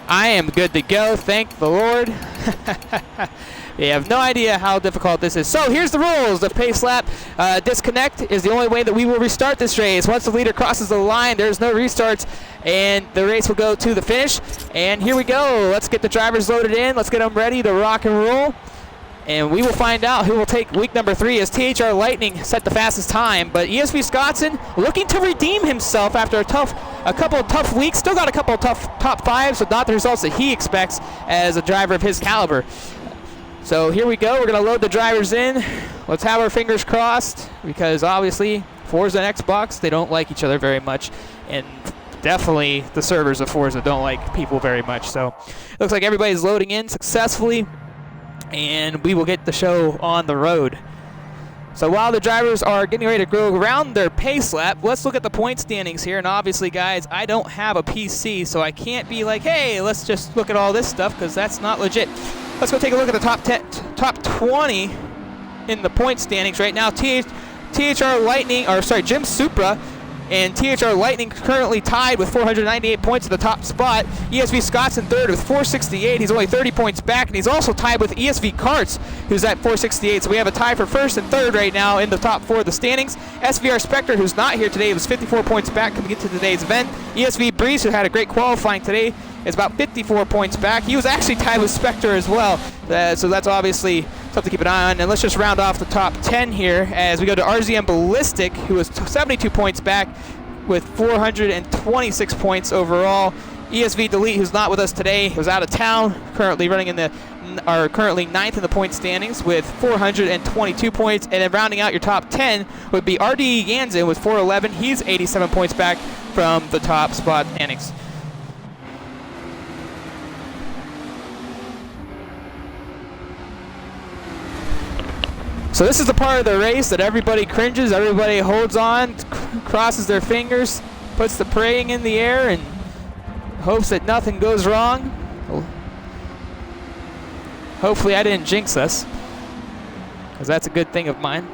I am good to go, thank the Lord. You have no idea how difficult this is. So here's the rules. The pace lap disconnect is the only way that we will restart this race. Once the leader crosses the line, there's no restarts, and the race will go to the finish. And here we go. Let's get the drivers loaded in. Let's get them ready to rock and roll. And we will find out who will take week number 3 as THR Lightning set the fastest time. But ESV Scottson looking to redeem himself after a couple of tough weeks. Still got a couple of tough top 5s, but not the results that he expects as a driver of his caliber. So here we go. We're going to load the drivers in. Let's have our fingers crossed, because obviously Forza and Xbox, they don't like each other very much. And definitely the servers of Forza don't like people very much. So it looks like everybody's loading in successfully, and we will get the show on the road. So while the drivers are getting ready to go around their pace lap, let's look at the point standings here. And obviously, guys, I don't have a PC, so I can't be like, hey, let's just look at all this stuff, because that's not legit. Let's go take a look at the top 20 in the point standings right now. THR Lightning, or sorry, Jim Supra and THR Lightning currently tied with 498 points at the top spot. ESV Scott's in third with 468. He's only 30 points back, and he's also tied with ESV Karts, who's at 468. So we have a tie for first and third right now in the top 4 of the standings. SVR Spectre, who's not here today, was 54 points back coming into today's event. ESV Breeze, who had a great qualifying today, is about 54 points back. He was actually tied with Spectre as well, so that's obviously something to keep an eye on. And let's just round off the top 10 here as we go to RZM Ballistic, who was 72 points back with 426 points overall. ESV Delete, who's not with us today, was out of town, currently running currently 9th in the point standings with 422 points. And then rounding out your top 10 would be RD Yanzen with 411. He's 87 points back from the top spot standings. So this is the part of the race that everybody cringes, everybody holds on, crosses their fingers, puts the praying in the air, and hopes that nothing goes wrong. Hopefully I didn't jinx us, because that's a good thing of mine.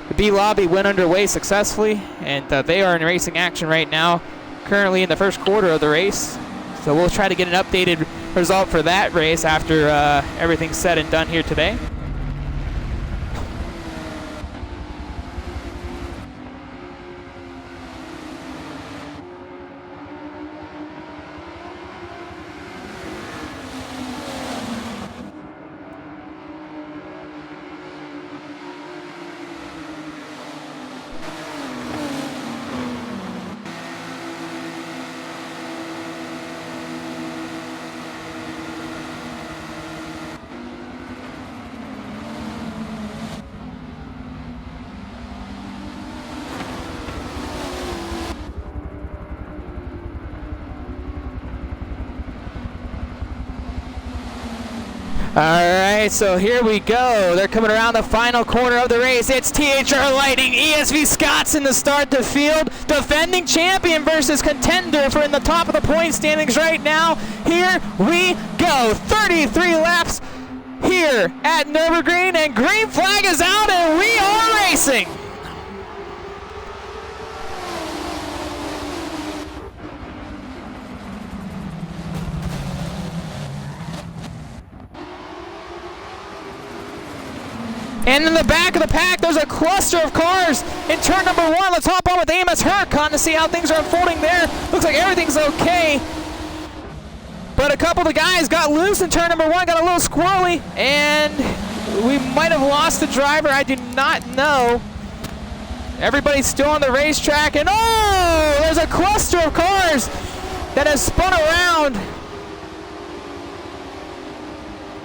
The B lobby went underway successfully, and they are in racing action right now, currently in the first quarter of the race. So we'll try to get an updated result for that race after everything's said and done here today. Alright, so here we go. They're coming around the final corner of the race. It's THR Lighting, ESV Scott's in the start to field. Defending champion versus contender for in the top of the point standings right now. Here we go. 33 laps here at Nurburgring, and green flag is out, and we are racing. And in the back of the pack, there's a cluster of cars in turn number 1. Let's hop on with AMS Huracan to see how things are unfolding there. Looks like everything's okay. But a couple of the guys got loose in turn number 1, got a little squirrely, and we might have lost the driver. I do not know. Everybody's still on the racetrack, and oh, there's a cluster of cars that has spun around.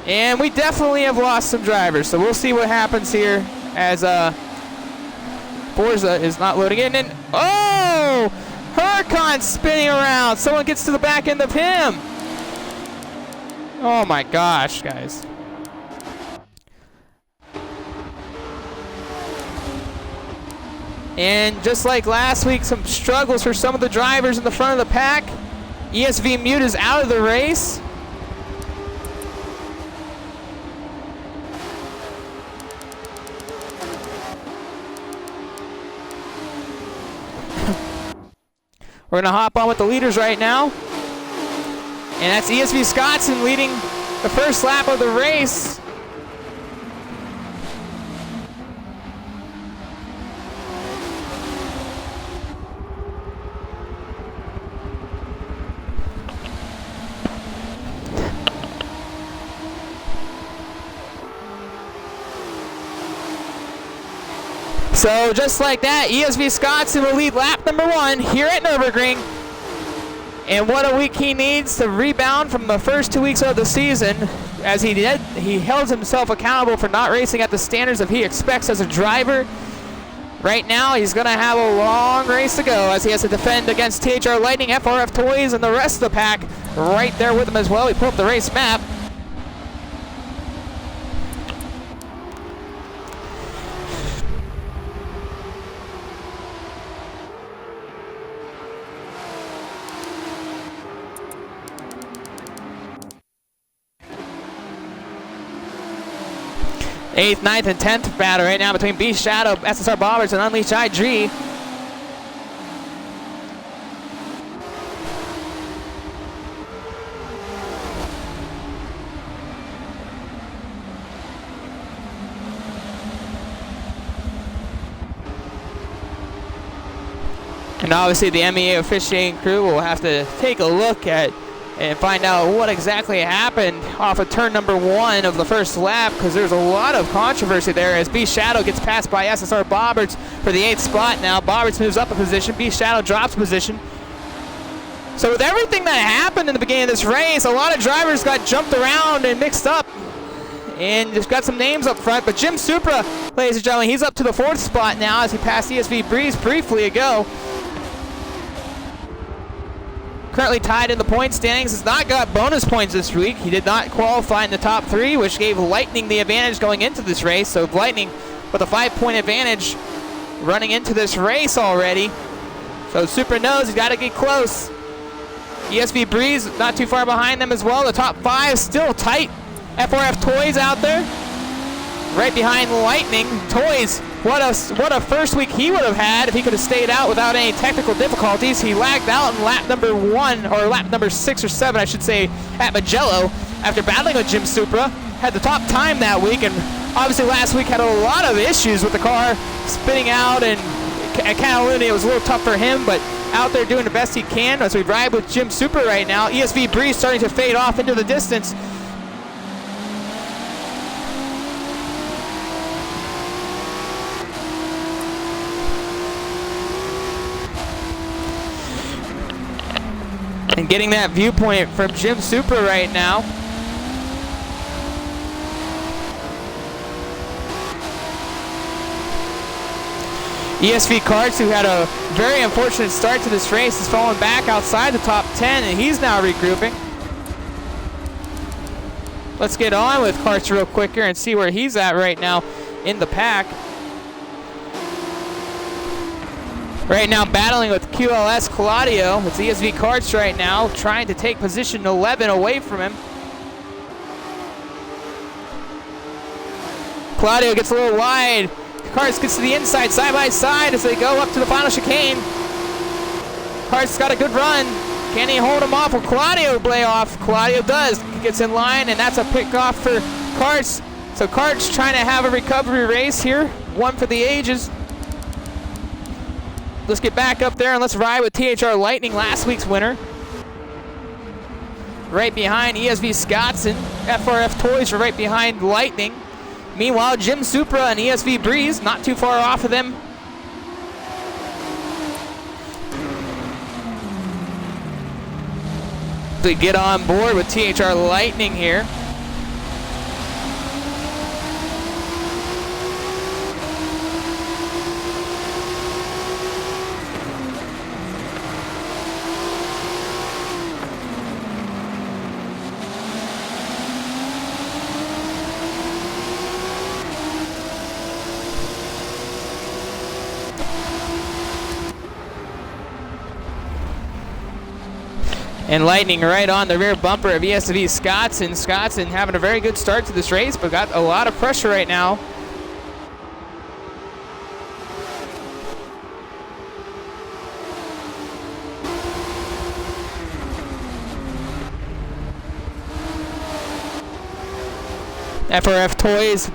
And we definitely have lost some drivers, so we'll see what happens here as Forza is not loading in. And oh, Huracan's spinning around. Someone gets to the back end of him. Oh my gosh, guys. And just like last week, some struggles for some of the drivers in the front of the pack. ESV Mute is out of the race. We're going to hop on with the leaders right now. And that's ESV Scottson leading the first lap of the race. So just like that, ESV Scottson will lead lap number 1 here at Nurburgring. And what a week he needs to rebound from the first 2 weeks of the season. As he held himself accountable for not racing at the standards that he expects as a driver. Right now, he's going to have a long race to go as he has to defend against THR Lightning, FRF Toys, and the rest of the pack right there with him as well. We pull up the race map. Eighth, ninth, and 10th battle right now between Beast Shadow, SSR Bobbers, and Unleashed IG. And obviously the MEA officiating crew will have to take a look at and find out what exactly happened off of turn number 1 of the first lap, because there's a lot of controversy there as Beast Shadow gets passed by SSR Bobberts for the 8th spot now. Bobberts moves up a position, Beast Shadow drops position. So with everything that happened in the beginning of this race, a lot of drivers got jumped around and mixed up. And just got some names up front, but Jim Supra, ladies and gentlemen, he's up to the 4th spot now as he passed ESV Breeze briefly ago. Currently tied in the point standings, has not got bonus points this week. He did not qualify in the top 3, which gave Lightning the advantage going into this race. So Lightning with a 5-point advantage running into this race already. So Super knows he's got to get close. ESV Breeze not too far behind them as well. The top 5 still tight. FRF Toys out there, right behind Lightning. Toys, what a first week he would have had if he could have stayed out without any technical difficulties. He lagged out in lap number 1, or lap number 6 or 7, I should say, at Magello after battling with Jim Supra. Had the top time that week, and obviously last week had a lot of issues with the car spinning out, and at Catalunya it was a little tough for him, but out there doing the best he can as we ride with Jim Supra right now. ESV Breeze starting to fade off into the distance. And getting that viewpoint from Jim Supra right now. ESV Karts, who had a very unfortunate start to this race, has fallen back outside the top 10, and he's now regrouping. Let's get on with Karts real quick here and see where he's at right now in the pack. Right now battling with QLS Claudio. It's ESV Karts right now trying to take position 11 away from him. Claudio gets a little wide. Karts gets to the inside, side by side as they go up to the final chicane. Karts got a good run. Can he hold him off? Will Claudio play off? Claudio does. He gets in line, and that's a pick off for Karts. So Karts trying to have a recovery race here. One for the ages. Let's get back up there and let's ride with THR Lightning, last week's winner. Right behind ESV Scottson. FRF Toys are right behind Lightning. Meanwhile, Jim Supra and ESV Breeze not too far off of them. To get on board with THR Lightning here. And Lightning right on the rear bumper of ESV Scottson. Scottson having a very good start to this race, but got a lot of pressure right now. FRF Toys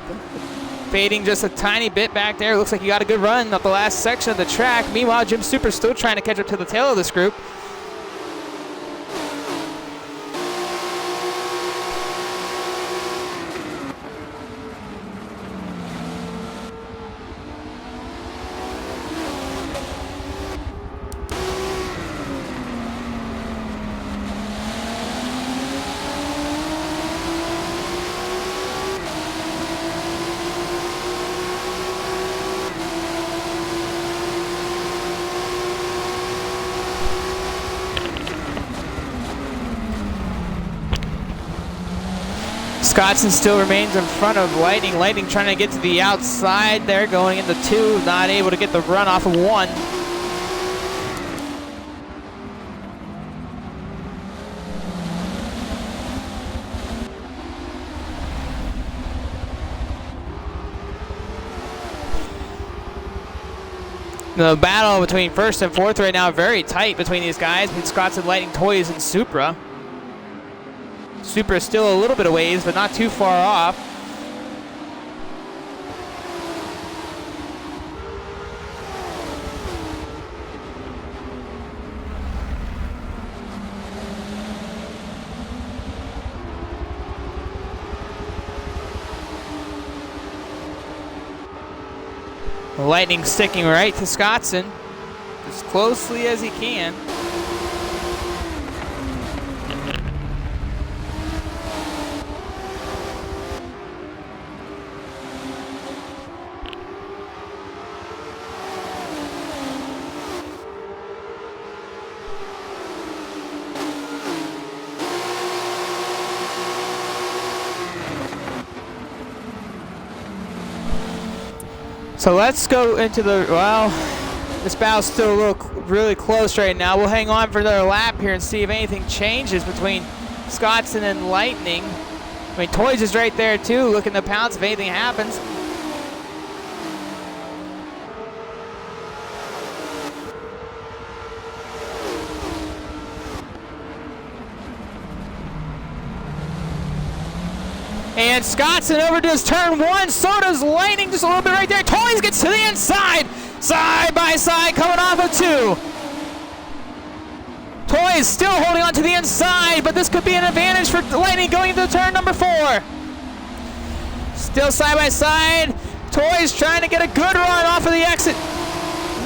fading just a tiny bit back there. Looks like he got a good run up the last section of the track. Meanwhile, Jim Super's still trying to catch up to the tail of this group. Scottson still remains in front of Lightning. Lightning trying to get to the outside there, going into 2, not able to get the run off of 1. The battle between first and fourth right now very tight between these guys, between Scottson, Lightning Toys, and Supra. Supra is still a little bit of ways, but not too far off. Lightning sticking right to Scottson as closely as he can. So let's go into the, well, this battle's still really close right now. We'll hang on for another lap here and see if anything changes between Scottson and Lightning. I mean, Toys is right there too, looking to pounce if anything happens. And Scottson over to his turn 1, so does Lightning just a little bit right there. Toys gets to the inside, side by side coming off of 2. Toys still holding on to the inside, but this could be an advantage for Lightning going into turn number 4. Still side by side. Toys trying to get a good run off of the exit.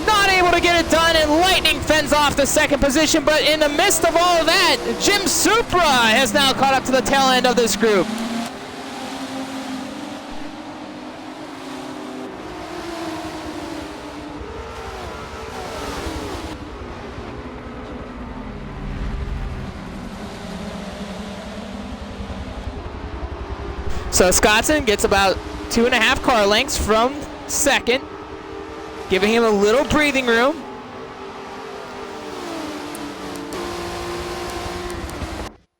Not able to get it done, and Lightning fends off the second position, but in the midst of all of that, Jim Supra has now caught up to the tail end of this group. So Scottson gets about 2.5 car lengths from second, giving him a little breathing room.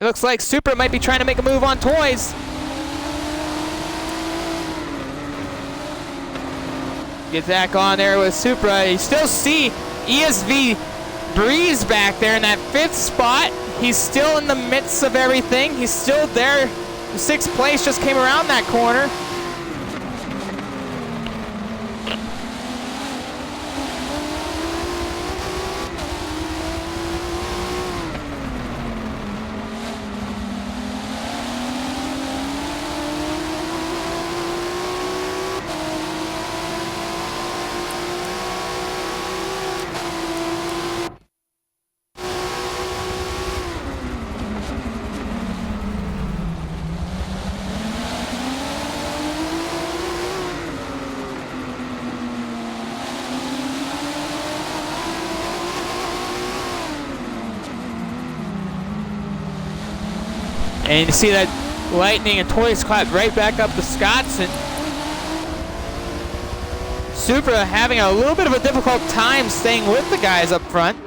It looks like Supra might be trying to make a move on Toys. Get back on there with Supra. You still see ESV Breeze back there in that 5th spot. He's still in the midst of everything. He's still there. 6th place just came around that corner. And you see that Lightning and Toys caught right back up to Scottson. Supra having a little bit of a difficult time staying with the guys up front.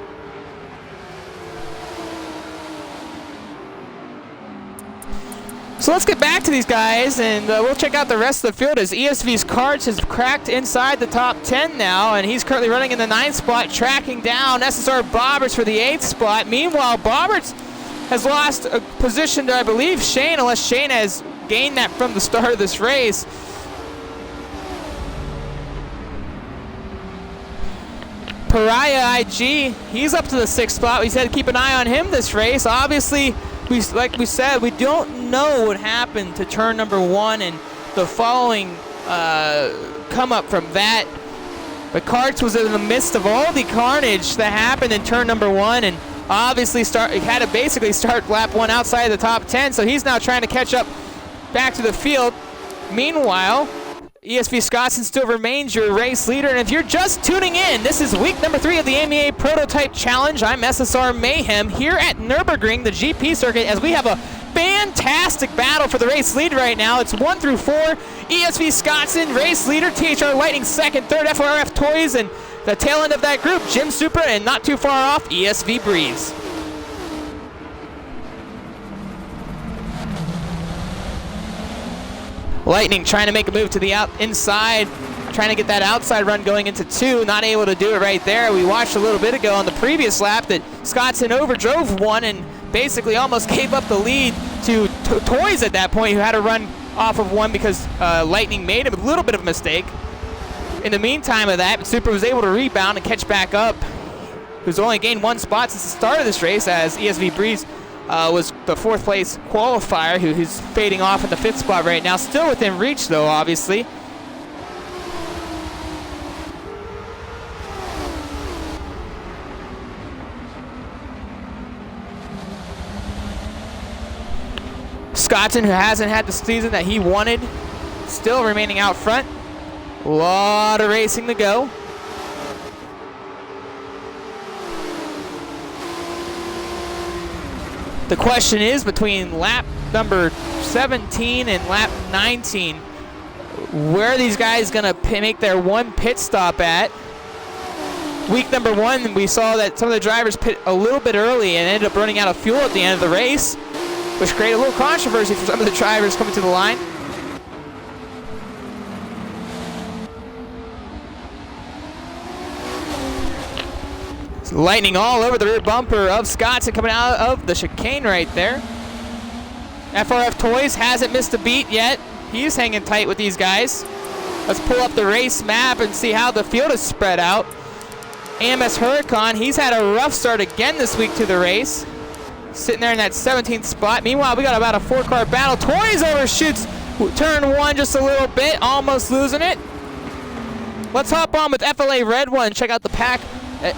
So let's get back to these guys, and we'll check out the rest of the field as ESV's Carts has cracked inside the top 10 now, and he's currently running in the 9th spot, tracking down SSR Bobberts for the 8th spot. Meanwhile, Bobberts has lost a position to, I believe, Shane, unless Shane has gained that from the start of this race. Pariah IG, he's up to the 6th spot. We said to keep an eye on him this race. Obviously, like we said, we don't know what happened to turn number 1 and the following come up from that. But Karts was in the midst of all the carnage that happened in turn number 1, and obviously had to basically start lap 1 outside the top 10, so he's now trying to catch up back to the field. Meanwhile, ESV Scotson still remains your race leader, and if you're just tuning in, this is week number 3 of the MEA Prototype Challenge. I'm SSR Mayhem here at Nurburgring, the GP circuit, as we have a fantastic battle for the race lead right now. It's 1 through 4. ESV Scotson, race leader. THR Lightning second, third FRF Toys, and the tail end of that group, Jim Super, and not too far off, ESV Breeze. Lightning trying to make a move to the inside, trying to get that outside run going into 2, not able to do it right there. We watched a little bit ago on the previous lap that Scotson overdrove 1 and basically almost gave up the lead to Toys at that point, who had to run off of 1 because Lightning made a little bit of a mistake. In the meantime of that, Super was able to rebound and catch back up, who's only gained 1 spot since the start of this race, as ESV Breeze was the 4th place qualifier, who's fading off at the 5th spot right now. Still within reach though, obviously. Scotson, who hasn't had the season that he wanted, still remaining out front. A lot of racing to go. The question is, between lap number 17 and lap 19, where are these guys going to make their 1 pit stop at? Week number 1, we saw that some of the drivers pit a little bit early and ended up running out of fuel at the end of the race, which created a little controversy for some of the drivers coming to the line. Lightning all over the rear bumper of Scotson coming out of the chicane right there. FRF Toys hasn't missed a beat yet. He's hanging tight with these guys. Let's pull up the race map and see how the field is spread out. AMS Huracan, he's had a rough start again this week to the race. Sitting there in that 17th spot. Meanwhile, we got about a 4-car battle. Toys overshoots turn 1 just a little bit, almost losing it. Let's hop on with FLA Red One. Check out the pack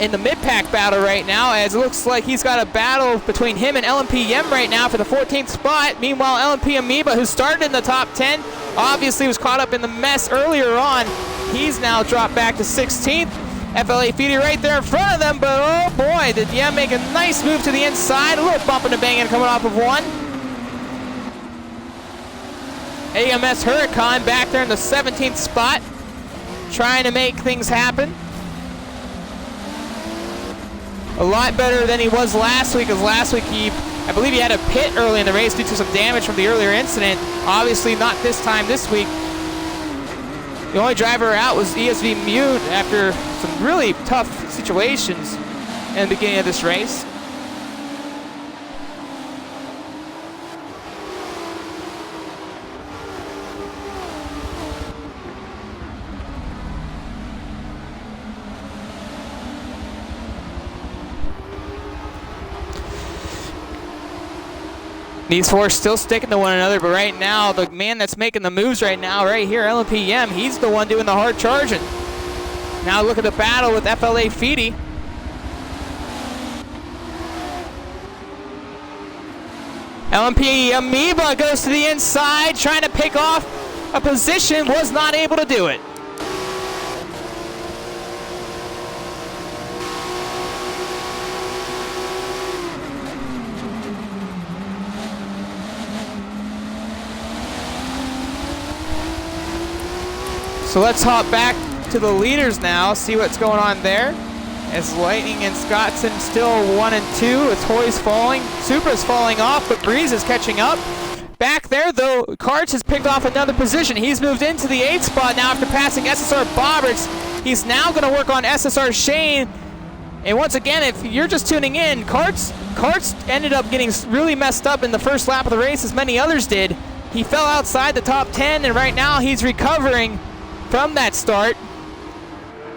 in the mid-pack battle right now, as it looks like he's got a battle between him and LMPM right now for the 14th spot. Meanwhile, LMP Amoeba, who started in the top 10, obviously was caught up in the mess earlier on. He's now dropped back to 16th. FLA Feedy right there in front of them, but oh boy, did Yem make a nice move to the inside. A little bumping and banging coming off of 1. AMS Huracan back there in the 17th spot, trying to make things happen. A lot better than he was last week, as last week I believe he had a pit early in the race due to some damage from the earlier incident. Obviously not this time this week. The only driver out was ESV Mute after some really tough situations in the beginning of this race. These 4 still sticking to one another, but right now, the man that's making the moves right now, right here, LMPM, he's the one doing the hard charging. Now look at the battle with FLA Feedy. LMP Amoeba goes to the inside, trying to pick off a position, was not able to do it. So let's hop back to the leaders now, see what's going on there. As Lightning and Scotson still 1 and 2, with Toys falling. Supra's falling off, but Breeze is catching up. Back there, though, Karch has picked off another position. He's moved into the 8th spot now after passing SSR Bobberts. He's now going to work on SSR Shane, And once again, if you're just tuning in, Karts ended up getting really messed up in the first lap of the race, as many others did. He fell outside the top 10, and right now he's recovering from that start.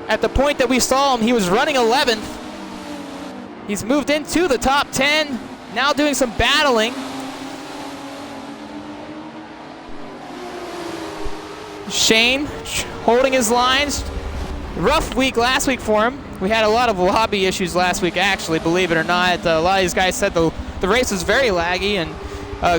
At the point that we saw him, he was running 11th. He's moved into the top 10, now doing some battling. Shane holding his lines. Rough week last week for him. We had a lot of lobby issues last week, actually, believe it or not. A lot of these guys said the race was very laggy, and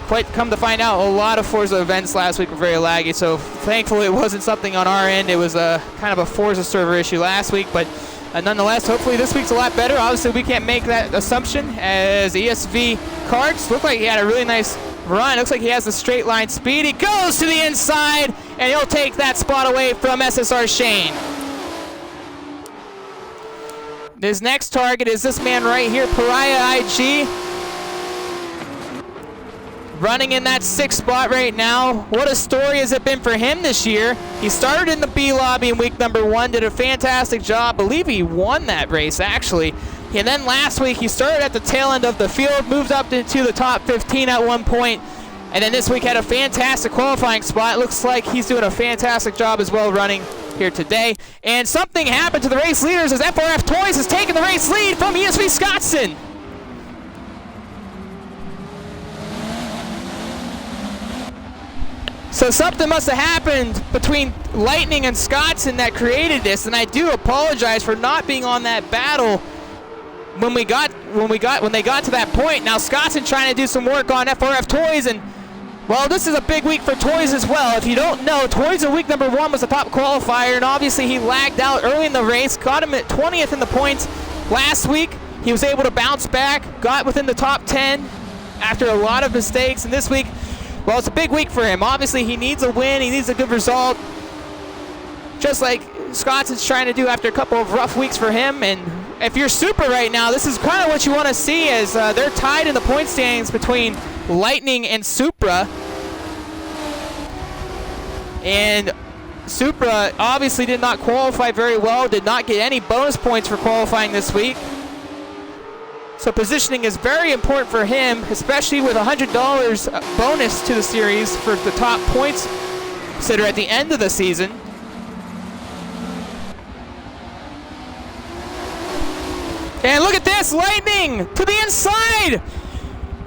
quite come to find out, a lot of Forza events last week were very laggy, so thankfully it wasn't something on our end. It was kind of a Forza server issue last week, but nonetheless, hopefully this week's a lot better. Obviously, we can't make that assumption, as ESV Karts looked like he had a really nice run. Looks like he has a straight line speed. He goes to the inside, and he'll take that spot away from SSR Shane. His next target is this man right here, Pariah IG. Running in that 6th spot right now. What a story has it been for him this year. He started in the B lobby in week number 1, did a fantastic job. I believe he won that race, actually. And then last week, he started at the tail end of the field, moved up into the top 15 at one point, and then this week had a fantastic qualifying spot. It looks like he's doing a fantastic job as well running here today. And something happened to the race leaders as FRF Toys has taken the race lead from ESV Scottson. So something must have happened between Lightning and Scottson that created this, and I do apologize for not being on that battle when they got to that point. Now Scottson trying to do some work on FRF Toys, and well, this is a big week for Toys as well. If you don't know, Toys in week number 1 was the top qualifier, and obviously he lagged out early in the race, got him at 20th in the points last week. He was able to bounce back, got within the top 10 after a lot of mistakes, and this week, well, it's a big week for him. Obviously, he needs a win, he needs a good result, just like Scottson's trying to do after a couple of rough weeks for him. And if you're Super right now, this is kind of what you want to see, as they're tied in the point standings between Lightning and Supra. And Supra obviously did not qualify very well, did not get any bonus points for qualifying this week. So positioning is very important for him, especially with $100 bonus to the series for the top points sitter at the end of the season. And look at this, Lightning to the inside.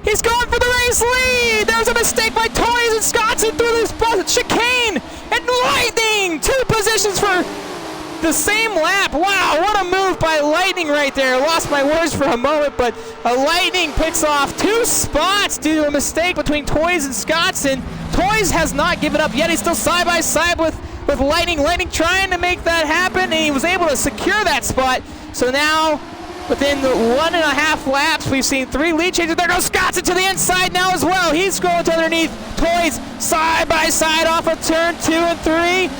He's going for the race lead. There was a mistake by Toys, and Scottson through this chicane. And Lightning, 2 positions for the same lap. Wow, what a move by Lightning right there. I lost my words for a moment, but Lightning picks off 2 spots due to a mistake between Toys and Scottson. Toys has not given up yet. He's still side by side with Lightning. Lightning trying to make that happen, and he was able to secure that spot. So now, within the 1.5 laps, we've seen 3 lead changes. There goes Scottson to the inside now as well. He's going to underneath Toys side by side off of turn 2 and 3.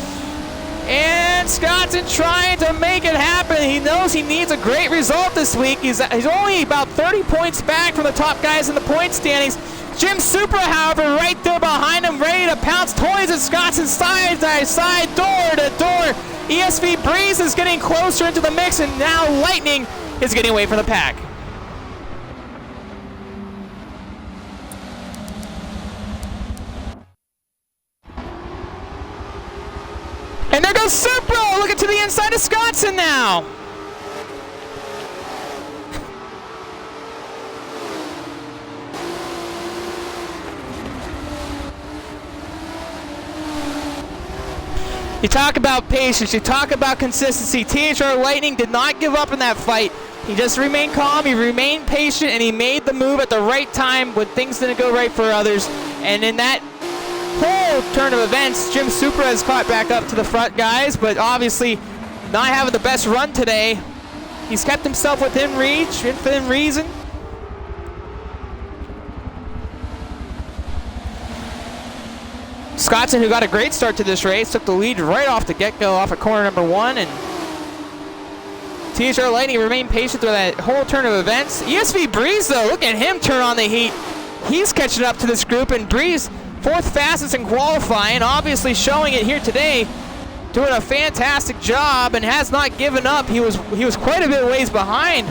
And Scottson trying to make it happen. He knows he needs a great result this week. He's only about 30 points back from the top guys in the point standings. Jim Supra, however, right there behind him, ready to pounce. Toys and Scottson side by side, door to door. ESV Breeze is getting closer into the mix, and now Lightning is getting away from the pack. And there goes Supra, looking to the inside of Scottson now. You talk about patience, you talk about consistency. THR Lightning did not give up in that fight. He just remained calm, he remained patient, and he made the move at the right time when things didn't go right for others. And in that whole turn of events, Jim Supra has caught back up to the front guys, but obviously not having the best run today. He's kept himself within reach, within reason. Scottson, who got a great start to this race, took the lead right off the get-go off of corner number 1, and THR Lightning remained patient through that whole turn of events. ESV Breeze, though, look at him turn on the heat. He's catching up to this group, and Breeze, 4th fastest in qualifying, obviously showing it here today. doing a fantastic job and has not given up. He was quite a bit ways behind.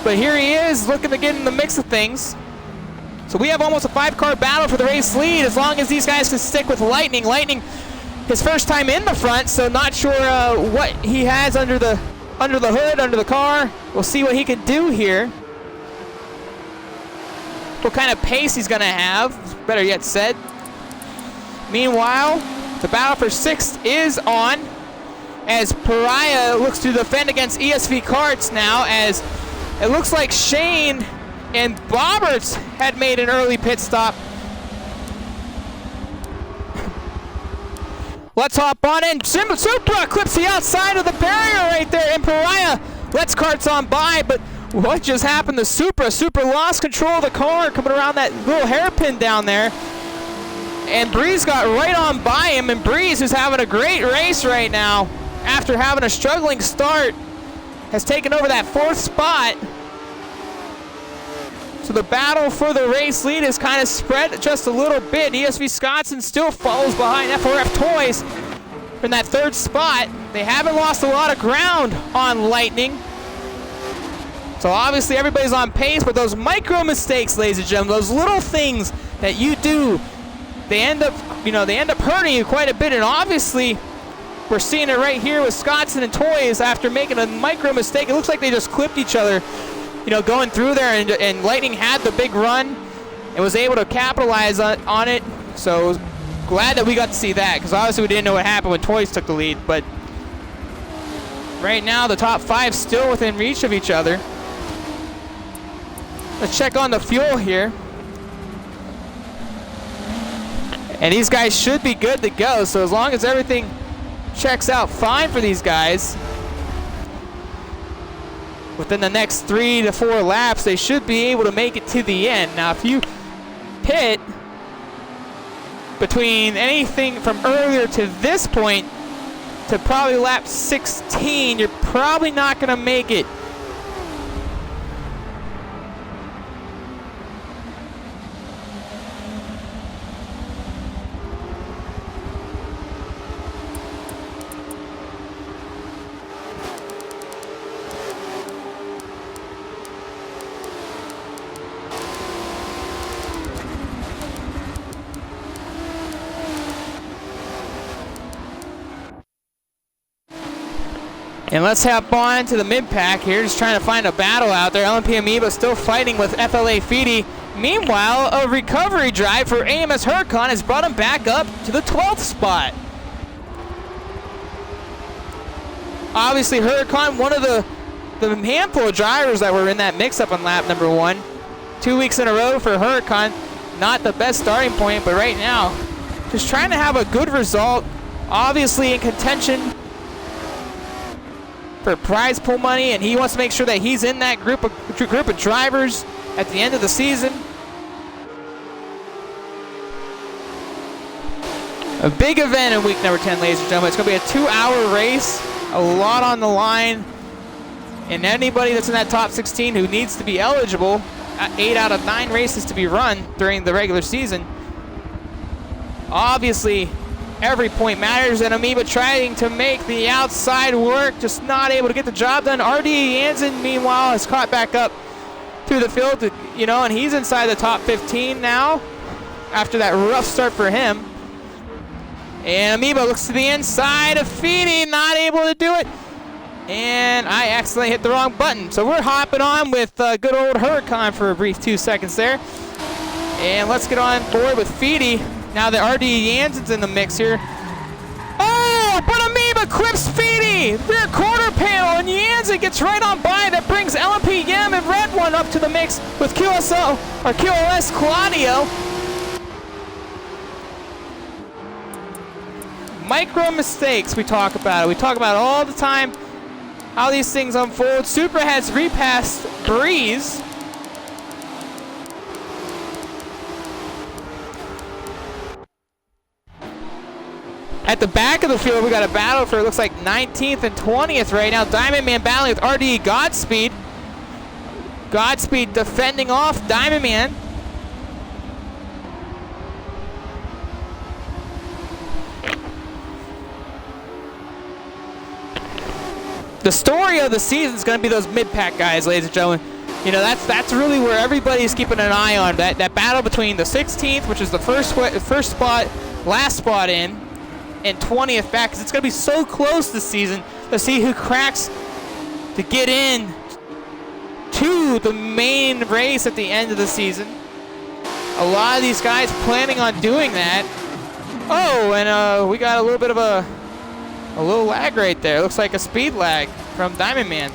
But here he is looking to get in the mix of things. So we have almost a 5-car battle for the race lead as long as these guys can stick with Lightning. Lightning, his first time in the front, so not sure what he has under the hood, under the car. We'll see what he can do here. What kind of pace he's going to have, better yet said. Meanwhile, the battle for 6th is on as Pariah looks to defend against ESV Karts now, as it looks like Shane and Bobberts had made an early pit stop. Let's hop on in. Supra clips the outside of the barrier right there, and Pariah lets Karts on by, but what just happened to Supra? Supra lost control of the car coming around that little hairpin down there, and Breeze got right on by him, and Breeze, who's having a great race right now after having a struggling start, has taken over that 4th spot. So the battle for the race lead is kind of spread just a little bit. ESV Scotson still follows behind FRF Toys in that 3rd spot. They haven't lost a lot of ground on Lightning. So obviously everybody's on pace, but those micro mistakes, ladies and gentlemen, those little things that you do, they end up hurting you quite a bit. And obviously we're seeing it right here with Scotson and Toys after making a micro mistake. It looks like they just clipped each other, going through there, and Lightning had the big run and was able to capitalize on it. So glad that we got to see that, because obviously we didn't know what happened when Toys took the lead. But right now the top 5 still within reach of each other. Let's check on the fuel here. And these guys should be good to go. So as long as everything checks out fine for these guys, within the next 3 to 4 laps, they should be able to make it to the end. Now, if you pit between anything from earlier to this point to probably lap 16, you're probably not going to make it. And let's hop on to the mid-pack here, just trying to find a battle out there. LMP Amoeba still fighting with FLA Feedy. Meanwhile, a recovery drive for AMS Huracan has brought him back up to the 12th spot. Obviously, Huracan, one of the handful of drivers that were in that mix-up on lap number 1. 2 weeks in a row for Huracan. Not the best starting point, but right now, just trying to have a good result. Obviously in contention for prize pool money, and he wants to make sure that he's in that group of drivers at the end of the season. A big event in week number 10, ladies and gentlemen. It's going to be a 2-hour race, a lot on the line, and anybody that's in that top 16 who needs to be eligible, 8 out of 9 races to be run during the regular season. Obviously, every point matters, and Amoeba trying to make the outside work, just not able to get the job done. RD Jansen, meanwhile, has caught back up through the field, and he's inside the top 15 now after that rough start for him. And Amoeba looks to the inside of Feedy, not able to do it. And I accidentally hit the wrong button. So we're hopping on with good old Huracan for a brief 2 seconds there. And let's get on board with Feedy. Now that RD Jansen's in the mix here. Oh, but Amoeba clips Feedy! Rear quarter panel, and Jansen gets right on by. That brings LMP Yem and Red One up to the mix with QLS Claudio. Micro mistakes, we talk about it. We talk about it all the time, how these things unfold. Supra has repassed Breeze. At the back of the field, we got a battle for, it looks like, 19th and 20th right now. Diamond Man battling with RD Godspeed. Godspeed defending off Diamond Man. the story of the season is going to be those mid-pack guys, ladies and gentlemen. You know, that's really where everybody's keeping an eye on. That battle between the 16th, which is the first spot, last spot in, and 20th back, because it's going to be so close this season to see who cracks to get in to the main race at the end of the season. A lot of these guys planning on doing that. Oh, and we got a little bit of a little lag right there. Looks like a speed lag from Diamond Man.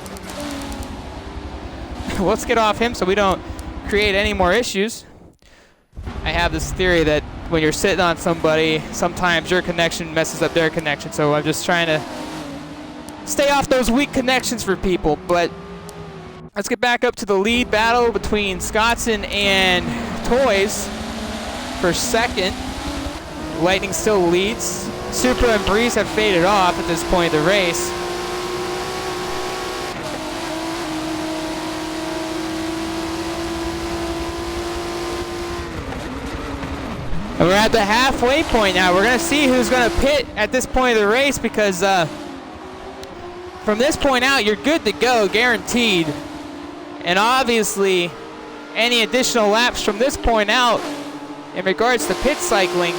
Let's get off him so we don't create any more issues. I have this theory that when you're sitting on somebody, sometimes your connection messes up their connection. So I'm just trying to stay off those weak connections for people. But let's get back up to the lead battle between Scottson and Toys for second. Lightning still leads. Supra and Breeze have faded off at this point of the race. And we're at the halfway point now. We're going to see who's going to pit at this point of the race, because from this point out, you're good to go, guaranteed. And obviously, any additional laps from this point out in regards to pit cycling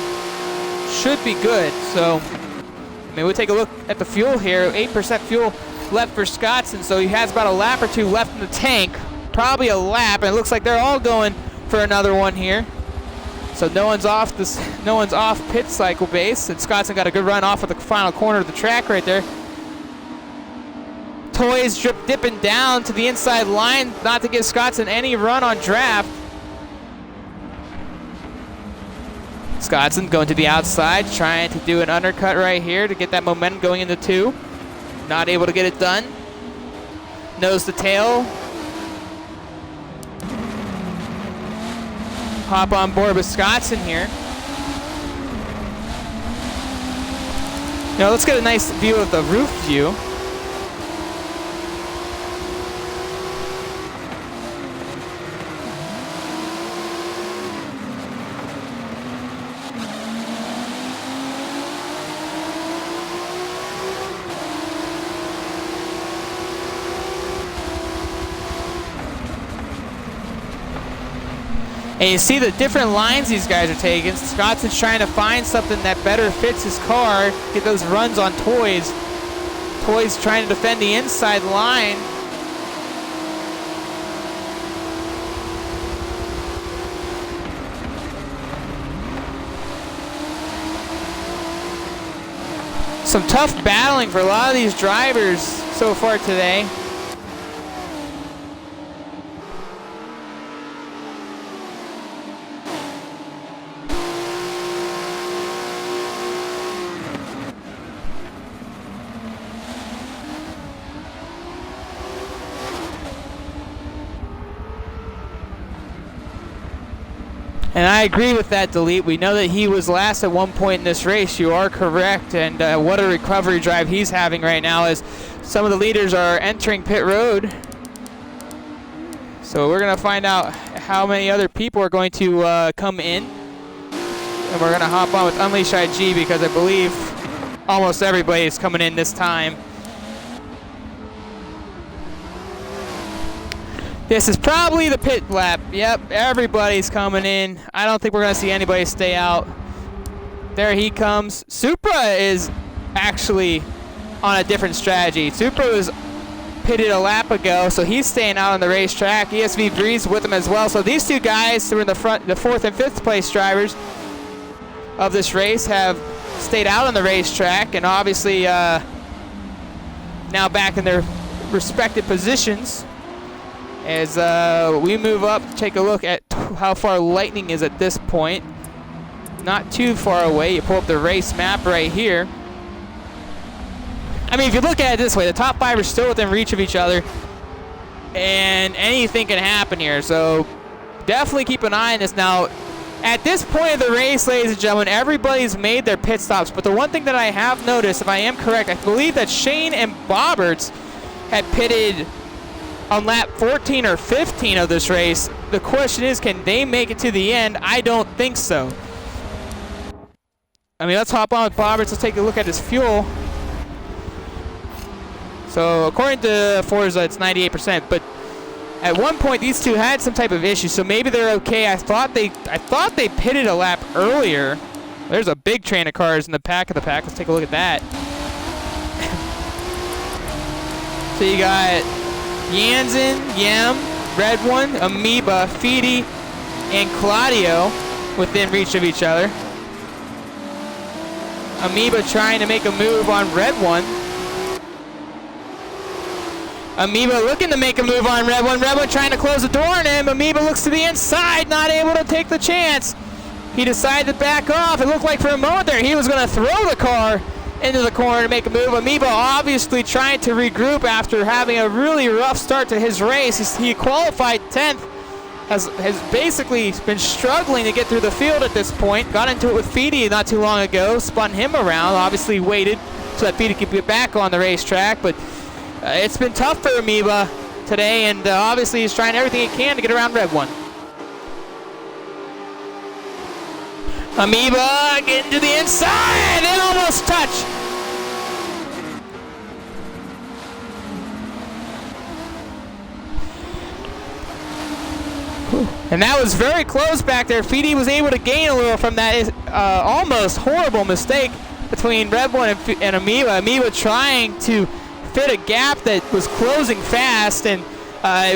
should be good. So, I mean, we'll take a look at the fuel here. 8% fuel left for Scottson, so he has about a lap or two left in the tank. Probably a lap, and it looks like they're all going for another one here. So no one's off pit cycle base, and Scottson got a good run off of the final corner of the track right there. Toys dipping down to the inside line, not to give Scottson any run on draft. Scottson going to the outside, trying to do an undercut right here to get that momentum going into 2. Not able to get it done. Nose to tail. Hop on board with Scottson here. Now let's get a nice view of the roof view. And you see the different lines these guys are taking. Scottson's trying to find something that better fits his car, get those runs on Toys. Toys trying to defend the inside line. Some tough battling for a lot of these drivers so far today. And I agree with that, Delete. We know that he was last at one point in this race. You are correct. And what a recovery drive he's having right now as some of the leaders are entering pit road. So we're going to find out how many other people are going to come in. And we're going to hop on with Unleash IG because I believe almost everybody is coming in this time. This is probably the pit lap. Yep, everybody's coming in. I don't think we're going to see anybody stay out. There he comes. Supra is actually on a different strategy. Supra was pitted a lap ago, so he's staying out on the racetrack. ESV Breeze with him as well. So these two guys who are in the front, the 4th and 5th place drivers of this race, have stayed out on the racetrack and obviously now back in their respective positions. As we move up, take a look at how far Lightning is at this point. Not too far away. You pull up the race map right here. I mean, if you look at it this way, the top 5 are still within reach of each other, and anything can happen here. So definitely keep an eye on this. Now, at this point of the race, ladies and gentlemen, everybody's made their pit stops. But the one thing that I have noticed, if I am correct, I believe that Shane and Bobberts had pitted on lap 14 or 15 of this race. The question is, can they make it to the end? I don't think so. I mean, let's hop on with Bobberts. Let's take a look at his fuel. So according to Forza, it's 98%. But at one point, these two had some type of issue, so maybe they're okay. I thought they pitted a lap earlier. There's a big train of cars in the pack of the pack. Let's take a look at that. So you got Jansen, Yem, Red One, Amoeba, Feedy, and Claudio within reach of each other. Amoeba trying to make a move on Red One. Amoeba looking to make a move on Red One. Red One trying to close the door on him. Amoeba looks to the inside, not able to take the chance. He decided to back off. It looked like for a moment there he was going to throw the car into the corner to make a move. Amoeba obviously trying to regroup after having a really rough start to his race. He qualified 10th, has basically been struggling to get through the field at this point. Got into it with Feedy not too long ago, spun him around, obviously waited so that Feedy could get back on the racetrack, but it's been tough for Amoeba today, and obviously he's trying everything he can to get around Red One. Amoeba getting to the inside and almost touch. And that was very close back there. Feedy was able to gain a little from that almost horrible mistake between Red One and Amoeba. Amoeba trying to fit a gap that was closing fast, and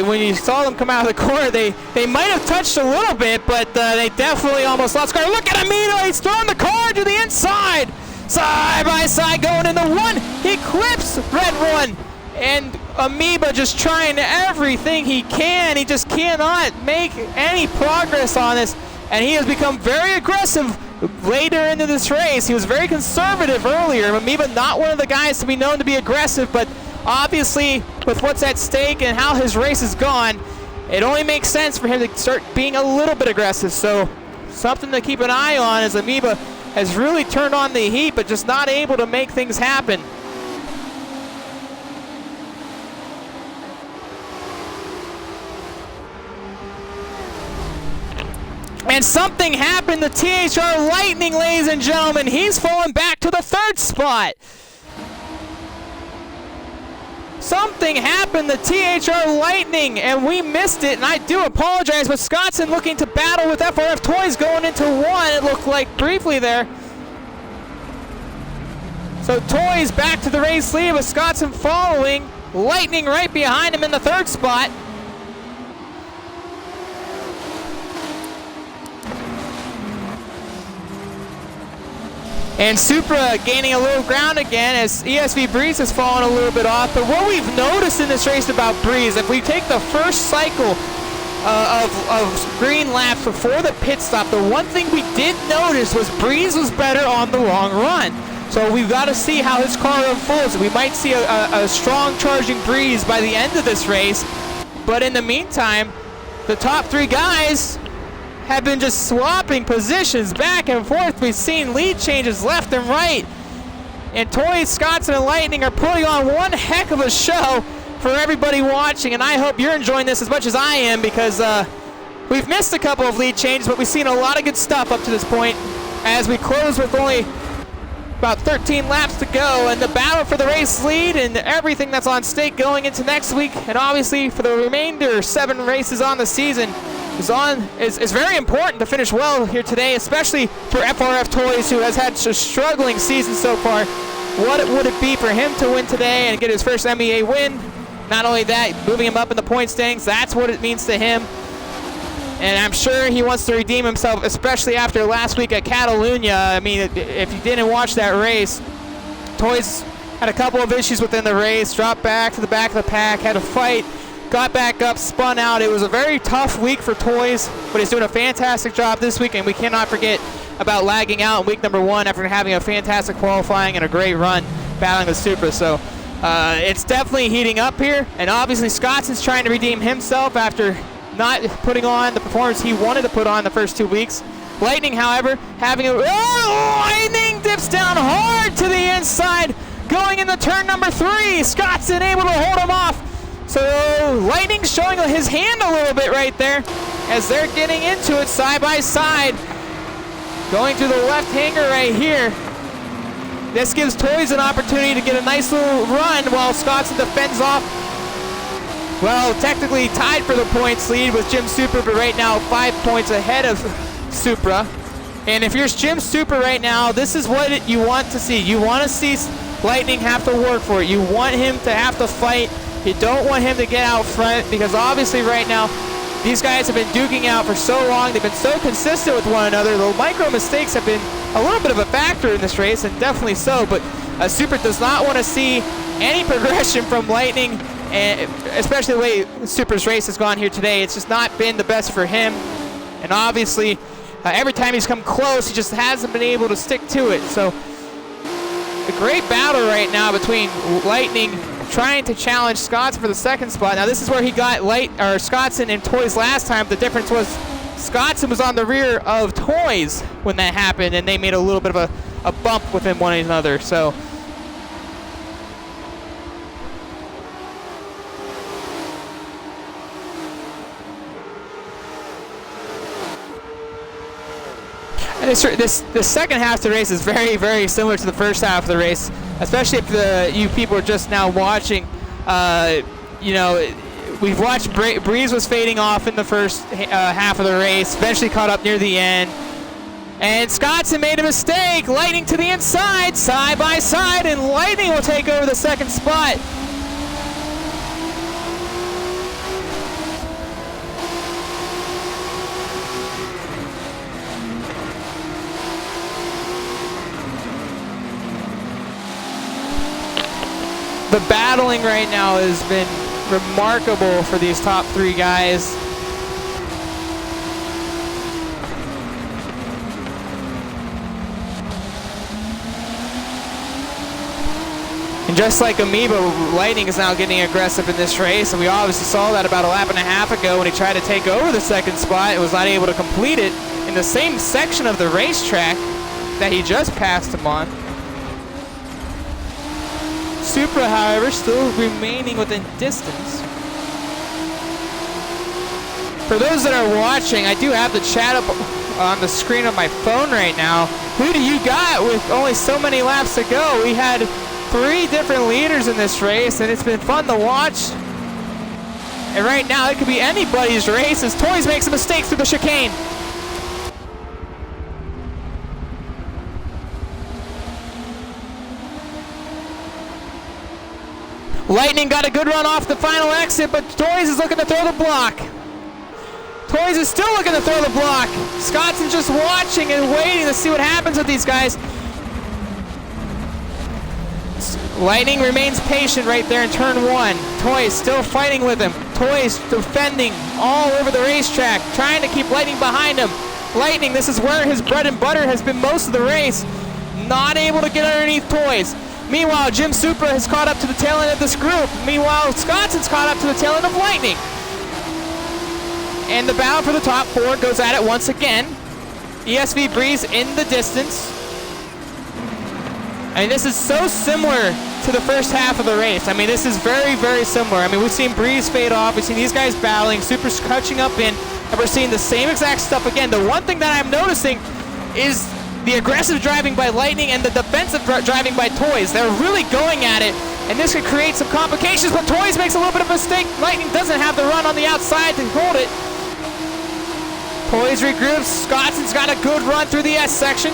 when you saw them come out of the corner, they might have touched a little bit, but they definitely almost lost car. Look at Amoeba, he's throwing the car to the inside. Side by side going into one. He clips Red One, and Amoeba just trying everything he can. He just cannot make any progress on this, and he has become very aggressive later into this race. He was very conservative earlier. Amoeba not one of the guys to be known to be aggressive, but obviously with what's at stake and how his race has gone, it only makes sense for him to start being a little bit aggressive. So something to keep an eye on, as Amoeba has really turned on the heat but just not able to make things happen. And something happened to THR Lightning, ladies and gentlemen. He's fallen back to the 3rd spot. Something happened to THR Lightning, and we missed it, and I do apologize, but Scottson looking to battle with FRF Toys going into 1, it looked like briefly there. So Toys back to the race lead with Scottson following. Lightning right behind him in the 3rd spot. And Supra gaining a little ground again as ESV Breeze has fallen a little bit off. But what we've noticed in this race about Breeze, if we take the first cycle of green laps before the pit stop, the one thing we did notice was Breeze was better on the long run. So we've got to see how his car unfolds. We might see a strong charging Breeze by the end of this race. But in the meantime, the top 3 guys have been just swapping positions back and forth. We've seen lead changes left and right. And Toys, Scottson, and Lightning are putting on one heck of a show for everybody watching. And I hope you're enjoying this as much as I am, because we've missed a couple of lead changes, but we've seen a lot of good stuff up to this point as we close with only about 13 laps to go. And the battle for the race lead and everything that's on stake going into next week, and obviously for the remainder 7 races on the season, is very important to finish well here today, especially for FRF Toys, who has had a struggling season so far. What would it be for him to win today and get his first MEA win? Not only that, moving him up in the point standings, that's what it means to him. And I'm sure he wants to redeem himself, especially after last week at Catalunya. I mean, if you didn't watch that race, Toys had a couple of issues within the race, dropped back to the back of the pack, had a fight, got back up, spun out. It was a very tough week for Toys, but he's doing a fantastic job this week, and we cannot forget about lagging out in week number 1 after having a fantastic qualifying and a great run battling with Supra. So it's definitely heating up here, and obviously Scottson's trying to redeem himself after not putting on the performance he wanted to put on the first 2 weeks. Lightning, however, having a... Lightning dips down hard to the inside, going into turn number 3. Scottson able to hold him off. So Lightning showing his hand a little bit right there as they're getting into it side by side. Going through the left hanger right here. This gives Toys an opportunity to get a nice little run while Scottson defends off. Well, technically tied for the points lead with Jim Supra, but right now 5 points ahead of Supra. And if you're Jim Supra right now, this is what you want to see. You want to see Lightning have to work for it. You want him to have to fight. You don't want him to get out front, because obviously right now these guys have been duking out for so long. They've been so consistent with one another. The micro mistakes have been a little bit of a factor in this race, and definitely so, but Supra does not want to see any progression from Lightning, and especially the way Supra's race has gone here today. It's just not been the best for him, and obviously every time he's come close, he just hasn't been able to stick to it. So a great battle right now between Lightning trying to challenge Scottson for the second spot. Now this is where he got Scottson and Toys last time. The difference was Scottson was on the rear of Toys when that happened, and they made a little bit of a bump within one another. So this second half of the race is very, very similar to the first half of the race, especially if you people are just now watching. You know, we've watched Breeze was fading off in the first half of the race, eventually caught up near the end. And Scottson made a mistake. Lightning to the inside, side by side, and Lightning will take over the second spot. The battling right now has been remarkable for these top three guys. And just like Amoeba, Lightning is now getting aggressive in this race, and we obviously saw that about a lap and a half ago when he tried to take over the second spot. It was not able to complete it in the same section of the racetrack that he just passed him on. Supra, however, still remaining within distance. For those that are watching, I do have the chat up on the screen of my phone right now. Who do you got with only so many laps to go? We had 3 different leaders in this race, and it's been fun to watch. And right now, it could be anybody's race as Toys makes a mistake through the chicane. Lightning got a good run off the final exit, but Toys is looking to throw the block. Toys is still looking to throw the block. Scottson's just watching and waiting to see what happens with these guys. Lightning remains patient right there in turn 1. Toys still fighting with him. Toys defending all over the racetrack, trying to keep Lightning behind him. Lightning, this is where his bread and butter has been most of the race. Not able to get underneath Toys. Meanwhile, Jim Supra has caught up to the tail end of this group. Meanwhile, Scottson's caught up to the tail end of Lightning. And the battle for the top 4 goes at it once again. ESV Breeze in the distance. I mean, this is so similar to the first half of the race. I mean, this is very, very similar. I mean, we've seen Breeze fade off. We've seen these guys battling, Supra's catching up in, and we're seeing the same exact stuff again. The one thing that I'm noticing is the aggressive driving by Lightning and the defensive driving by Toys. They're really going at it, and this could create some complications, but Toys makes a little bit of a mistake. Lightning doesn't have the run on the outside to hold it. Toys regroups. Scottson's got a good run through the S section.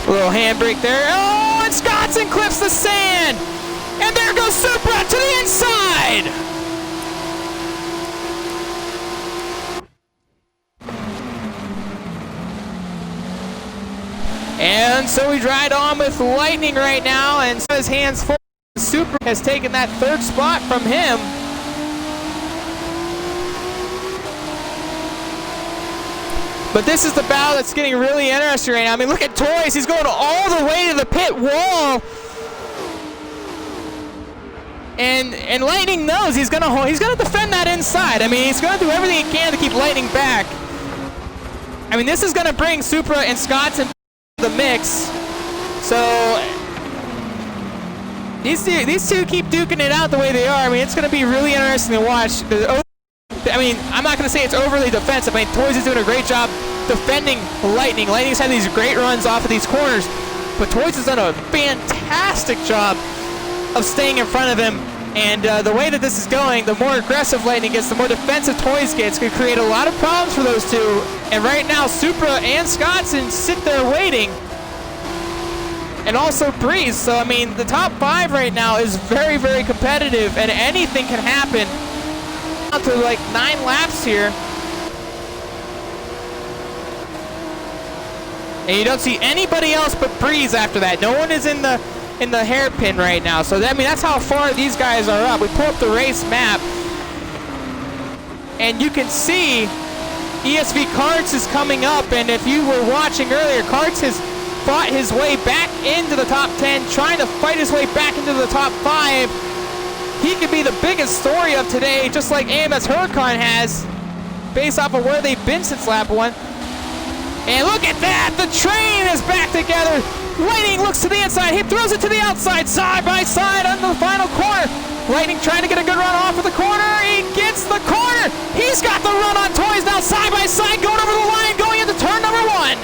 A little handbrake there. Oh, and Scottson clips the sand. And there goes Supra to the inside. And so we ride on with Lightning right now, and so his hands full. Supra has taken that 3rd spot from him. But this is the battle that's getting really interesting right now. I mean, look at Toys. He's going all the way to the pit wall. And Lightning knows he's gonna defend that inside. I mean, he's gonna do everything he can to keep Lightning back. I mean, this is gonna bring Supra and Scottson the mix. So These two keep duking it out the way they are. I mean, it's going to be really interesting to watch. I mean, I'm not going to say it's overly defensive. I mean, Toys is doing a great job defending Lightning. Lightning's had these great runs off of these corners, but Toys has done a fantastic job of staying in front of him. And the way that this is going, the more aggressive Lightning gets, the more defensive Toys gets. Could create a lot of problems for those two. And right now, Supra and Scottson sit there waiting. And also Breeze. So, I mean, the top 5 right now is very, very competitive, and anything can happen. Down to like 9 laps here. And you don't see anybody else but Breeze after that. No one is in the hairpin right now. So, I mean, that's how far these guys are up. We pull up the race map, and you can see ESV Karts is coming up. And if you were watching earlier, Karts has fought his way back into the top 10, trying to fight his way back into the top 5. He could be the biggest story of today, just like AMS Huracan has, based off of where they've been since lap 1. And look at that! The train is back together! Lightning looks to the inside, he throws it to the outside, side by side on the final corner. Lightning trying to get a good run off of the corner, he gets the corner! He's got the run on Toys now, side by side, going over the line, going into turn number 1.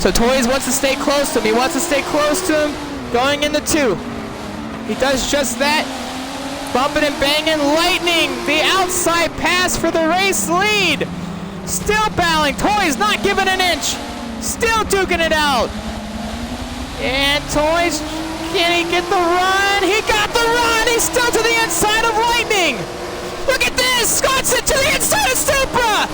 So Toys wants to stay close to him. He wants to stay close to him going into 2. He does just that. Bumping and banging. Lightning, the outside pass for the race lead. Still battling. Toys not giving an inch. Still duking it out. And Toys, can he get the run? He got the run. He's still to the inside of Lightning. Look at this. Scottson to the inside of Supra.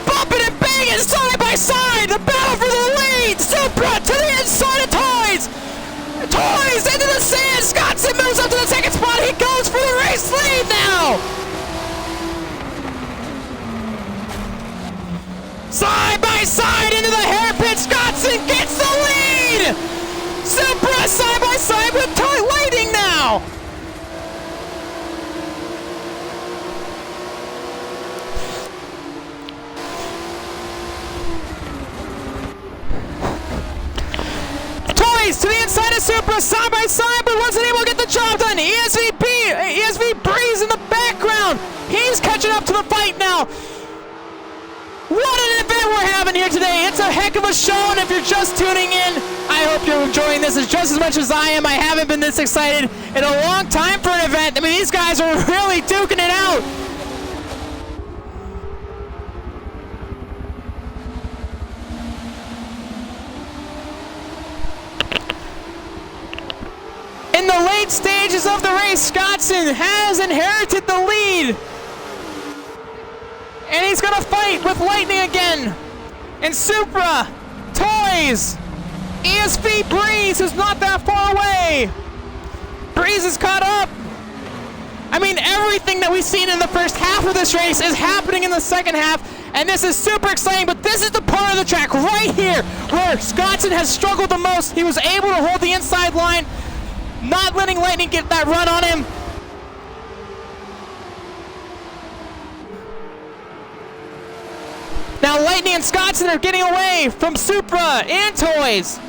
Bumping and banging side by side. The battle for the lead. Supra to the inside of Toys. Toys into the sand. Scottson moves up to the second spot. He goes for the race lead now. Side by side into the hairpin. Scottson gets the lead. Supra side by side with Lightning now. To the inside of Supra, side by side, but wasn't able to get the job done. ESV Breeze in the background. He's catching up to the fight now. What an event we're having here today. It's a heck of a show, and if you're just tuning in, I hope you're enjoying this just as much as I am. I haven't been this excited in a long time for an event. I mean, these guys are really duking it out. In the late stages of the race, Scottson has inherited the lead. And he's going to fight with Lightning again. And Supra, Toys, ESV Breeze, who's not that far away. Breeze is caught up. I mean, everything that we've seen in the first half of this race is happening in the second half. And this is super exciting, but this is the part of the track right here where Scottson has struggled the most. He was able to hold the inside line, not letting Lightning get that run on him. Now Lightning and Scottson are getting away from Supra and Toys.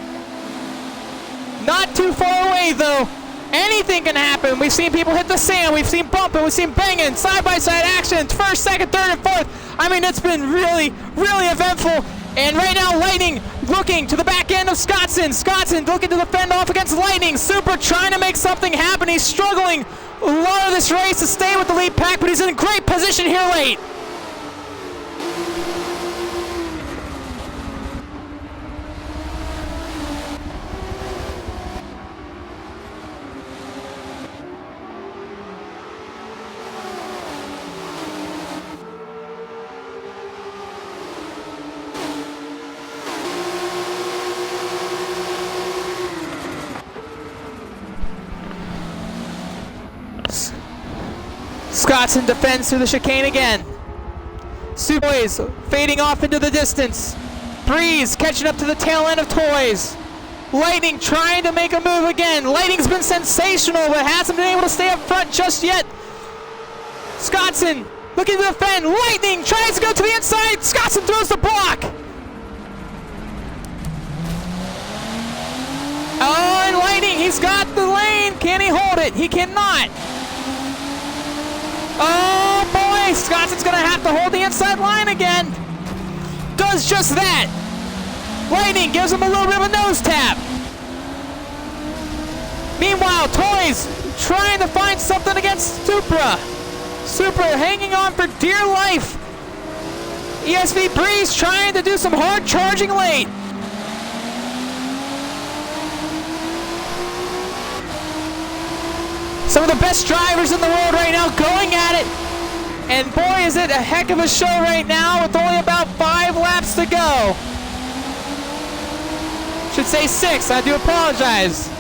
Not too far away though. Anything can happen. We've seen people hit the sand. We've seen bumping. We've seen banging. Side-by-side action. First, second, third, and fourth. I mean, it's been really, really eventful. And right now, Lightning looking to the back end of Scottson. Scottson looking to defend off against Lightning. Supra trying to make something happen. He's struggling a lot of this race to stay with the lead pack, but he's in great position here late. Scottson defends through the chicane again. Toys fading off into the distance. Breeze catching up to the tail end of Toys. Lightning trying to make a move again. Lightning's been sensational, but hasn't been able to stay up front just yet. Scottson looking to defend. Lightning tries to go to the inside. Scottson throws the block. Oh, and Lightning, he's got the lane. Can he hold it? He cannot. Oh boy, Scottson's gonna have to hold the inside line again. Does just that. Lightning gives him a little bit of a nose tap. Meanwhile, Toys trying to find something against Supra. Supra hanging on for dear life. ESV Breeze trying to do some hard charging late. Some of the best drivers in the world right now going at it. And boy, is it a heck of a show right now with only about 5 laps to go. Should say 6, I do apologize.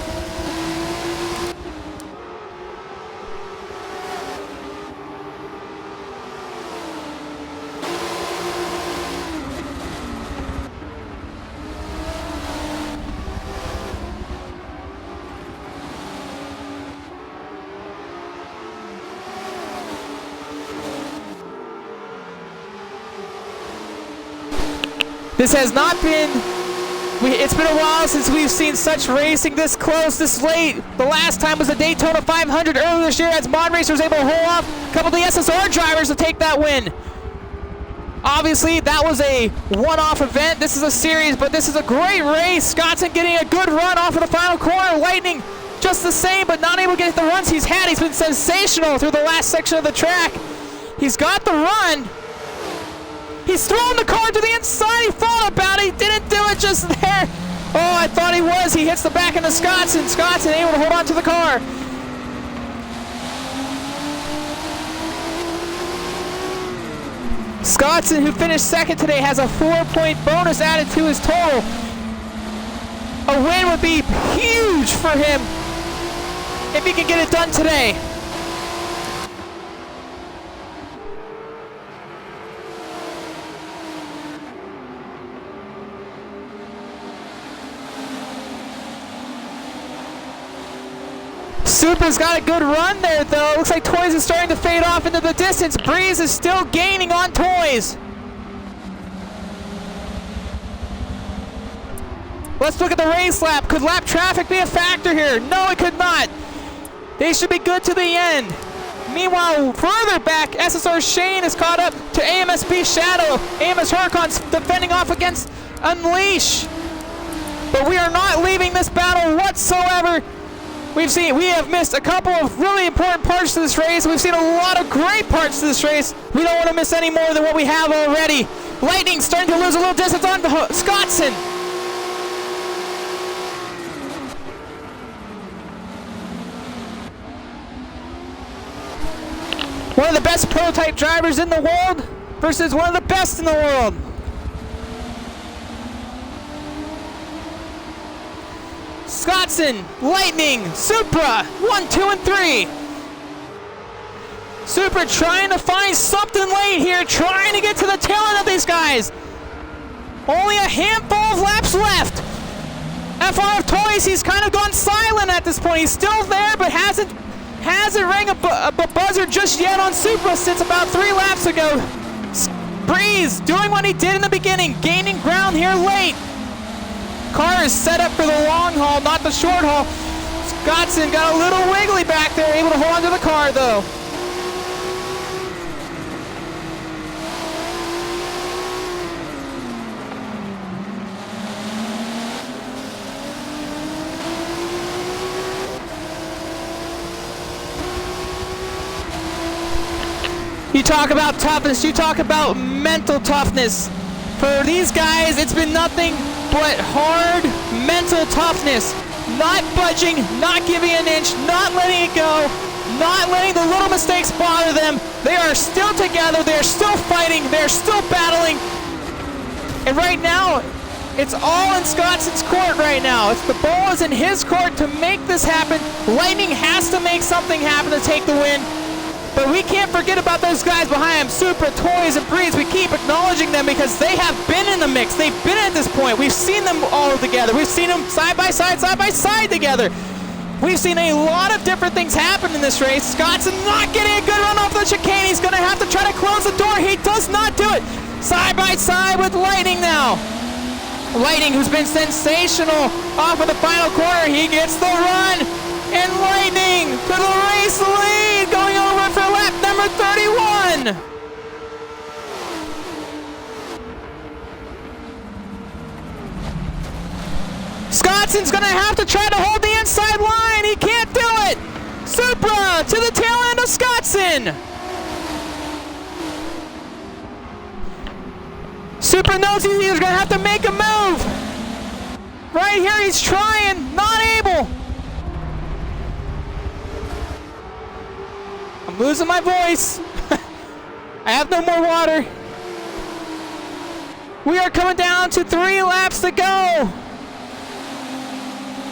This has not been, it's been a while since we've seen such racing this close, this late. The last time was the Daytona 500 earlier this year as Mod Racer was able to hold off a couple of the SSR drivers to take that win. Obviously, that was a one-off event. This is a series, but this is a great race. Scottson getting a good run off of the final corner. Lightning just the same, but not able to get the runs he's had. He's been sensational through the last section of the track. He's got the run. He's throwing the car to the inside. He thought about it. He didn't do it just there. Oh, I thought he was. He hits the back end of Scottson. Scottson able to hold on to the car. Scottson, who finished second today, has a 4-point bonus added to his total. A win would be huge for him if he can get it done today. Supra's got a good run there, though. Looks like Toys is starting to fade off into the distance. Breeze is still gaining on Toys. Let's look at the race lap. Could lap traffic be a factor here? No, it could not. They should be good to the end. Meanwhile, further back, SSR Shane is caught up to AMSB Shadow. AMS Huracan's defending off against Unleash. But we are not leaving this battle whatsoever. We have missed a couple of really important parts to this race. We've seen a lot of great parts to this race. We don't want to miss any more than what we have already. Lightning starting to lose a little distance on Scottson. One of the best prototype drivers in the world versus one of the best in the world. Scottson, Lightning, Supra, 1, 2, and 3. Supra trying to find something late here, trying to get to the tail end of these guys. Only a handful of laps left. FRF Toys, he's kind of gone silent at this point. He's still there, but hasn't rang a buzzer just yet on Supra since about 3 laps ago. Breeze doing what he did in the beginning, gaining ground here late. Car is set up for the long haul, not the short haul. Scottson got a little wiggly back there, able to hold on to the car though. You talk about toughness, you talk about mental toughness. For these guys, it's been nothing but hard mental toughness. Not budging, not giving an inch, not letting it go, not letting the little mistakes bother them. They are still together, they are still fighting, they are still battling. And right now, it's all in Scottson's court right now. It's the ball is in his court to make this happen. Lightning has to make something happen to take the win. But we can't forget about those guys behind him, Supra, Toys, and Breeze. We keep acknowledging them because they have been in the mix. They've been at this point. We've seen them all together. We've seen them side by side together. We've seen a lot of different things happen in this race. Scott's not getting a good run off the chicane. He's going to have to try to close the door. He does not do it. Side by side with Lightning now. Lightning, who's been sensational off of the final corner. He gets the run. And Lightning to the race lead, going over for lap number 31. Scottson's going to have to try to hold the inside line. He can't do it. Supra to the tail end of Scottson. Supra knows he's going to have to make a move. Right here, he's trying, not able. I'm losing my voice. I have no more water. We are coming down to 3 laps to go.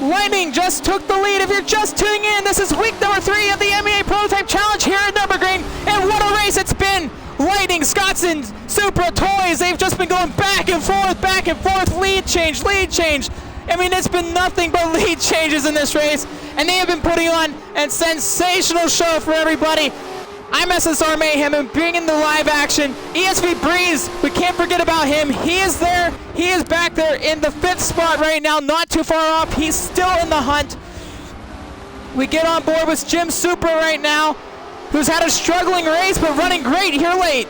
Lightning just took the lead. If you're just tuning in, this is week number 3 of the MEA Prototype Challenge here at Nurburgring. And what a race it's been. Lightning, Scottson, Supra, Toys, they've just been going back and forth, lead change. I mean, it's been nothing but lead changes in this race. And they have been putting on a sensational show for everybody. I'm SSR Mayhem and bringing the live action. ESV Breeze, we can't forget about him. He is there. He is back there in the 5th spot right now, not too far off. He's still in the hunt. We get on board with Jim Supra right now, who's had a struggling race but running great here late.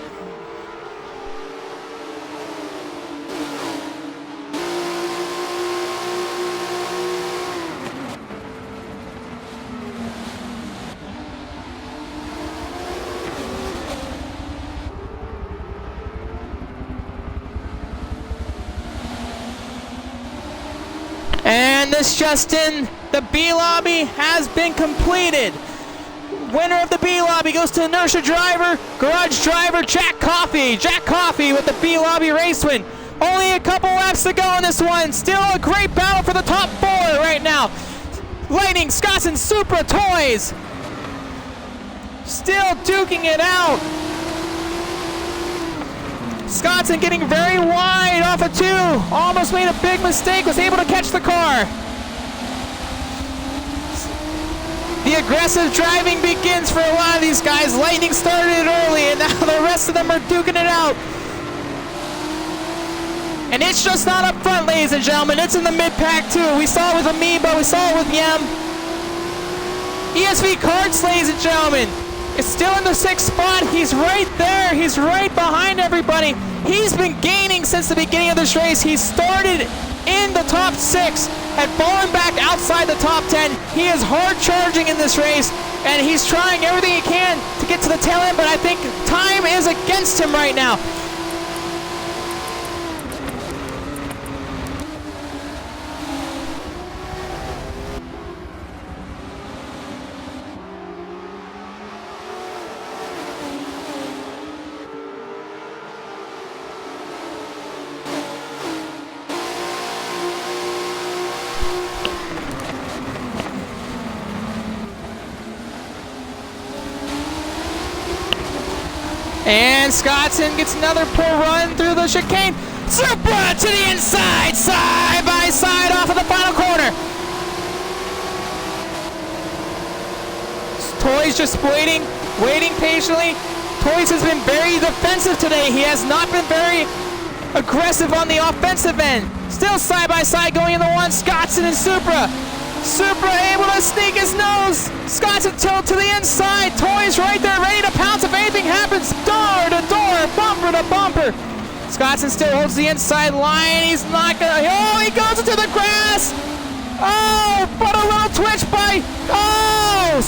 And this just in, the B lobby has been completed. Winner of the B lobby goes to inertia driver, garage driver Jack Coffey. Jack Coffey with the B lobby race win. Only a couple laps to go in this one. Still a great battle for the top 4 right now. Lightning, Scottson, Supra, Toys. Still duking it out. Scottson getting very wide off of 2. Almost made a big mistake, was able to catch the car. The aggressive driving begins for a lot of these guys. Lightning started it early, and now the rest of them are duking it out. And it's just not up front, ladies and gentlemen. It's in the mid-pack, too. We saw it with Amoeba. We saw it with Yem. ESV Carts, ladies and gentlemen. Is still in the 6th spot. He's right there. He's right behind everybody. He's been gaining since the beginning of this race. He started in the top 6, had fallen back outside the top 10. He is hard charging in this race, and he's trying everything he can to get to the tail end, but I think time is against him right now. And Scottson gets another pull run through the chicane. Supra to the inside, side by side off of the final corner. Toys just waiting patiently. Toys has been very defensive today. He has not been very aggressive on the offensive end. Still side by side going in the 1, Scottson and Supra. Supra able to sneak his nose. Scottson tilt to the inside. Toys right there ready to pounce if anything happens. Door to door, bumper to bumper. Scottson still holds the inside line. He's not gonna, oh, he goes into the grass. Oh, but a little twitch by, oh.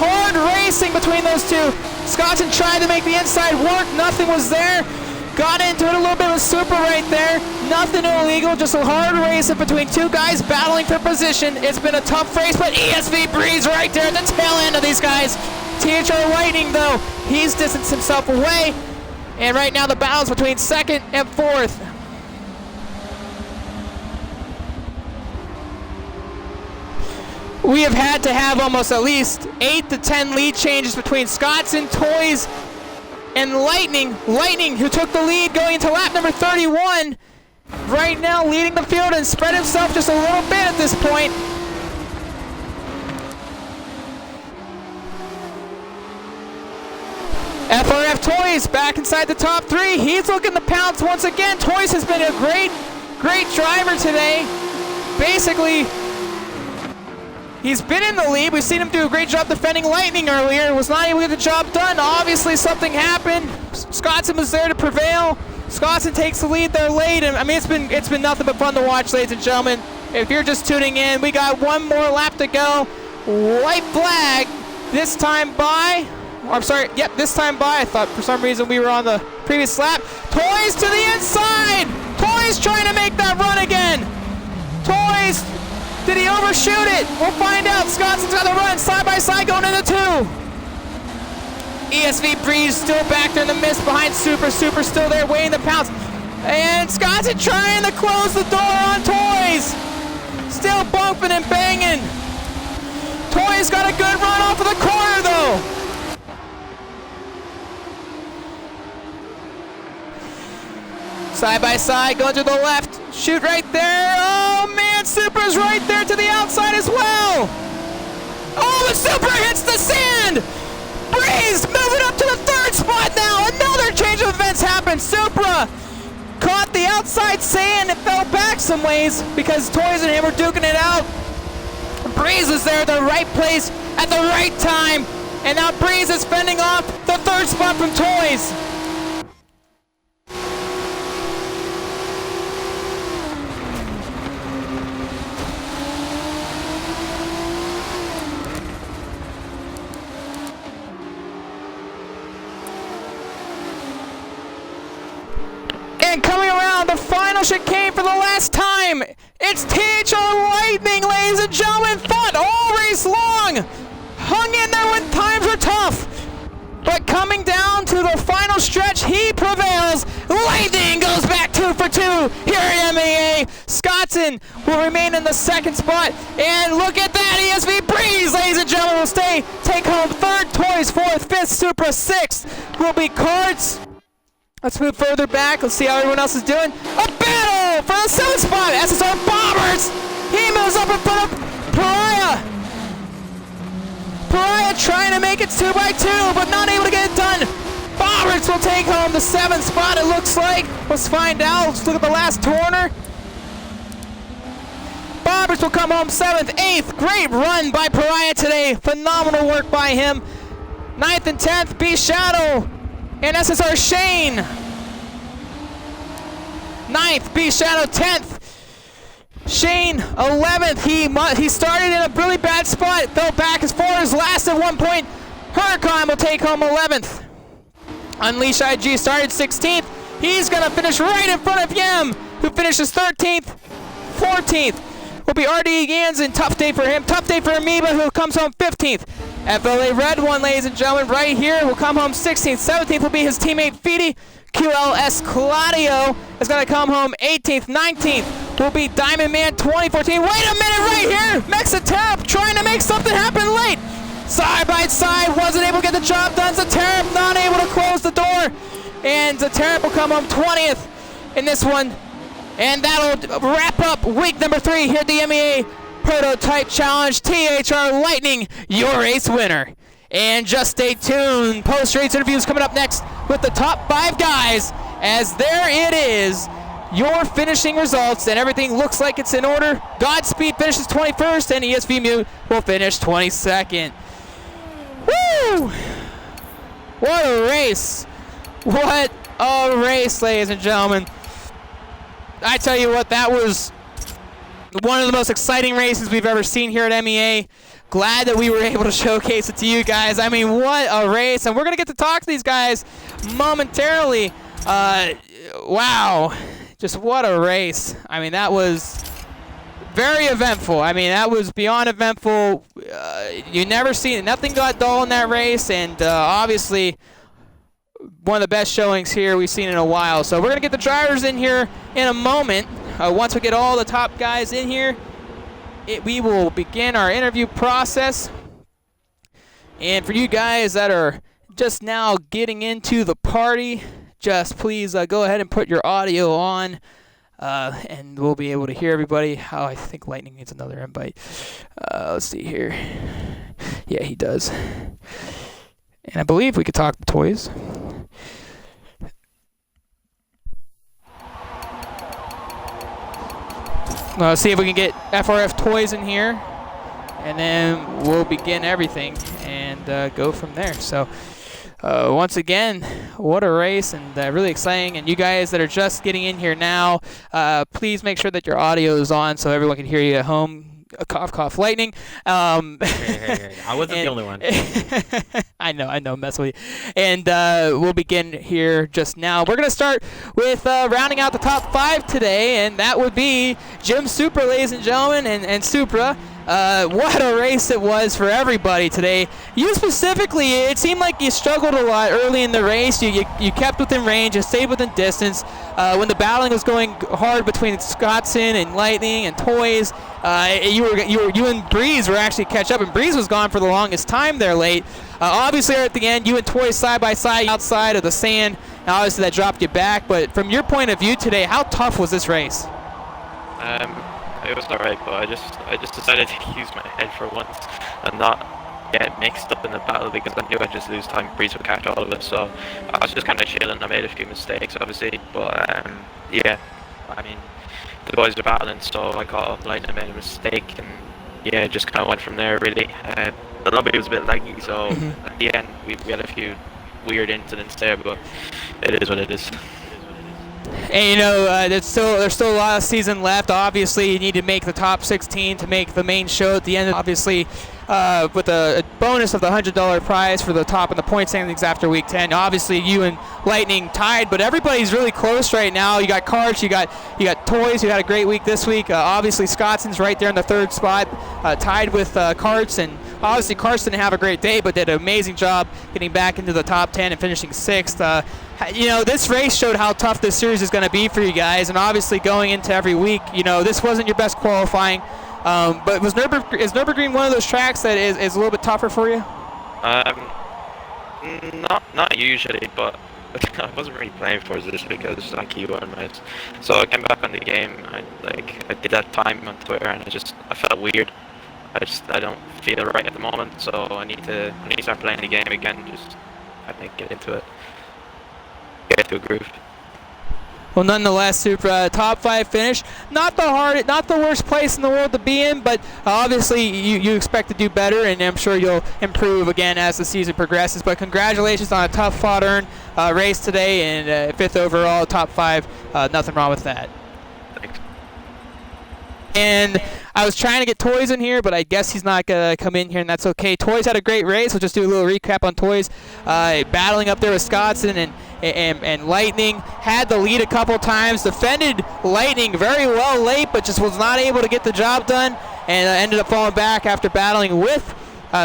Hard racing between those two. Scottson tried to make the inside work. Nothing was there. Got into it a little bit with Supra right there. Nothing illegal, just a hard race between 2 guys battling for position. It's been a tough race, but ESV Breeze right there at the tail end of these guys. THR Lightning, though, he's distanced himself away. And right now the battle's between 2nd and 4th. We have had to have almost at least 8 to 10 lead changes between Scottson, Toys, and Lightning. Lightning, who took the lead going into lap number 31, right now leading the field and spread himself just a little bit at this point. FRF Toys back inside the top 3. He's looking to pounce once again. Toys has been a great driver today. Basically, he's been in the lead. We've seen him do a great job defending Lightning earlier. Was not able to get the job done. Obviously, something happened. Scottson was there to prevail. Scottson takes the lead there late. And I mean, it's been nothing but fun to watch, ladies and gentlemen. If you're just tuning in, we got one more lap to go. White flag. This time by. I'm sorry. Yep, this time by. I thought for some reason we were on the previous lap. Toys to the inside. Toys trying to make that run again. Toys. Did he overshoot it? We'll find out. Scottson's got the run side by side going into 2. ESV Breeze still back there in the mist behind Super. Super still there waiting to pounce. And Scottson trying to close the door on Toys. Still bumping and banging. Toys got a good run off of the corner though. Side by side, going to the left. Shoot right there. Oh man, Supra's right there to the outside as well. Oh, the Supra hits the sand. Breeze moving up to the 3rd spot now. Another change of events happened. Supra caught the outside sand and fell back some ways because Toys and him were duking it out. Breeze was there at the right place at the right time. And now Breeze is fending off the 3rd spot from Toys. And coming around the final chicane for the last time, it's THR Lightning, ladies and gentlemen. Fought all race long, hung in there when times were tough, but coming down to the final stretch, he prevails. Lightning goes back 2 for 2 here at MEA. Scottson will remain in the 2nd spot, and look at that, ESV Breeze, ladies and gentlemen, will take home 3rd, Toys 4th, 5th, Supra 6th will be Cards. Let's move further back. Let's see how everyone else is doing. A battle for the 7th spot. SSR Bombers. He moves up in front of Pariah. Pariah trying to make it 2 by 2, but not able to get it done. Bombers will take home the 7th spot, it looks like. Let's find out. Let's look at the last corner. Bombers will come home 7th, 8th. Great run by Pariah today. Phenomenal work by him. 9th and 10th, B Shadow and SSR Shane. 9th, B Shadow. 10th, Shane. 11th, he started in a really bad spot, fell back as far as last at one point. Huracan will take home 11th. Unleash IG started 16th. He's gonna finish right in front of Yem, who finishes 13th. 14th will be RD Ganson. Tough day for him. Tough day for Amoeba, who comes home 15th. FLA Red One, ladies and gentlemen, right here will come home 16th. 17th will be his teammate Feedy. QLS Claudio is going to come home 18th. 19th will be Diamond Man 2014. Wait a minute right here. Mexaterp trying to make something happen late. Side by side, wasn't able to get the job done. Zaterp not able to close the door. And Zaterp will come home 20th in this one. And that'll wrap up week number 3 here at the MEA Prototype Challenge. THR Lightning, your race winner. And just stay tuned. Post-race interviews coming up next with the top 5 guys, as there it is, your finishing results, and everything looks like it's in order. Godspeed finishes 21st, and ESV Mute will finish 22nd. Woo! What a race. What a race, ladies and gentlemen. I tell you what, that was one of the most exciting races we've ever seen here at MEA. Glad that we were able to showcase it to you guys. I mean, what a race. And we're going to get to talk to these guys momentarily. Wow. Just what a race. I mean, that was very eventful. I mean, that was beyond eventful. You never seen it. Nothing got dull in that race. And obviously, one of the best showings here we've seen in a while. So we're going to get the drivers in here in a moment. Once we get all the top guys in here, we will begin our interview process. And for you guys that are just now getting into the party, just please go ahead and put your audio on, and we'll be able to hear everybody. Oh, I think Lightning needs another invite. Let's see here. Yeah, he does. And I believe we could talk to toys. See if we can get FRF toys in here, and then we'll begin everything and go from there. So once again, what a race, and really exciting. And you guys that are just getting in here now, please make sure that your audio is on so everyone can hear you at home. Cough, cough, lightning. Hey. I wasn't the only one. I know, mess with you. And we'll begin here just now. We're going to start with rounding out the top 5 today, and that would be Jim Supra, ladies and gentlemen, and Supra. What a race it was for everybody today. You specifically, it seemed like you struggled a lot early in the race. You kept within range, you stayed within distance. When the battling was going hard between Scottson and Lightning and Toys, you and Breeze were actually catch up, and Breeze was gone for the longest time there late. Obviously at the end, you and Toys side by side outside of the sand, and obviously that dropped you back. But from your point of view today, how tough was this race? It was alright, but I just decided to use my head for once and not get mixed up in the battle, because I knew I'd just lose time. Breeze would catch all of it, so I was just kind of chilling. I made a few mistakes, obviously, but yeah, I mean, the boys were battling, so I caught up Lightning, made a mistake, and yeah, just kind of went from there, really. The lobby was a bit laggy, so at the end we had a few weird incidents there, but it is what it is. And there's still a lot of season left. Obviously, you need to make the top 16 to make the main show at the end. Obviously, with a bonus of the $100 prize for the top in the point standings after week 10. Obviously, you and Lightning tied, but everybody's really close right now. You got Karch, you got Toys, who had a great week this week. Obviously, Scottson's right there in the 3rd spot, tied with Karch, and obviously Karch didn't have a great day, but did an amazing job getting back into the top 10 and finishing 6th. This race showed how tough this series is going to be for you guys, and obviously going into every week, this wasn't your best qualifying. But is Nurburgring one of those tracks that is a little bit tougher for you? Not usually, but I wasn't really playing for this because I keep on race. So I came back on the game. I did that time on Twitter, and I felt weird. I don't feel right at the moment, so I need to start playing the game again. Just I think get into it. Get to a groove. Well, nonetheless, Supra, top 5 finish. Not the worst place in the world to be in, but obviously you expect to do better, and I'm sure you'll improve again as the season progresses. But congratulations on a tough fought-earned race today, and 5th overall, top 5. Nothing wrong with that. Thanks. And I was trying to get Toys in here, but I guess he's not going to come in here, and that's okay. Toys had a great race. We'll just do a little recap on Toys. Battling up there with Scottson and Lightning. Had the lead a couple times. Defended Lightning very well late, but just was not able to get the job done, and ended up falling back after battling with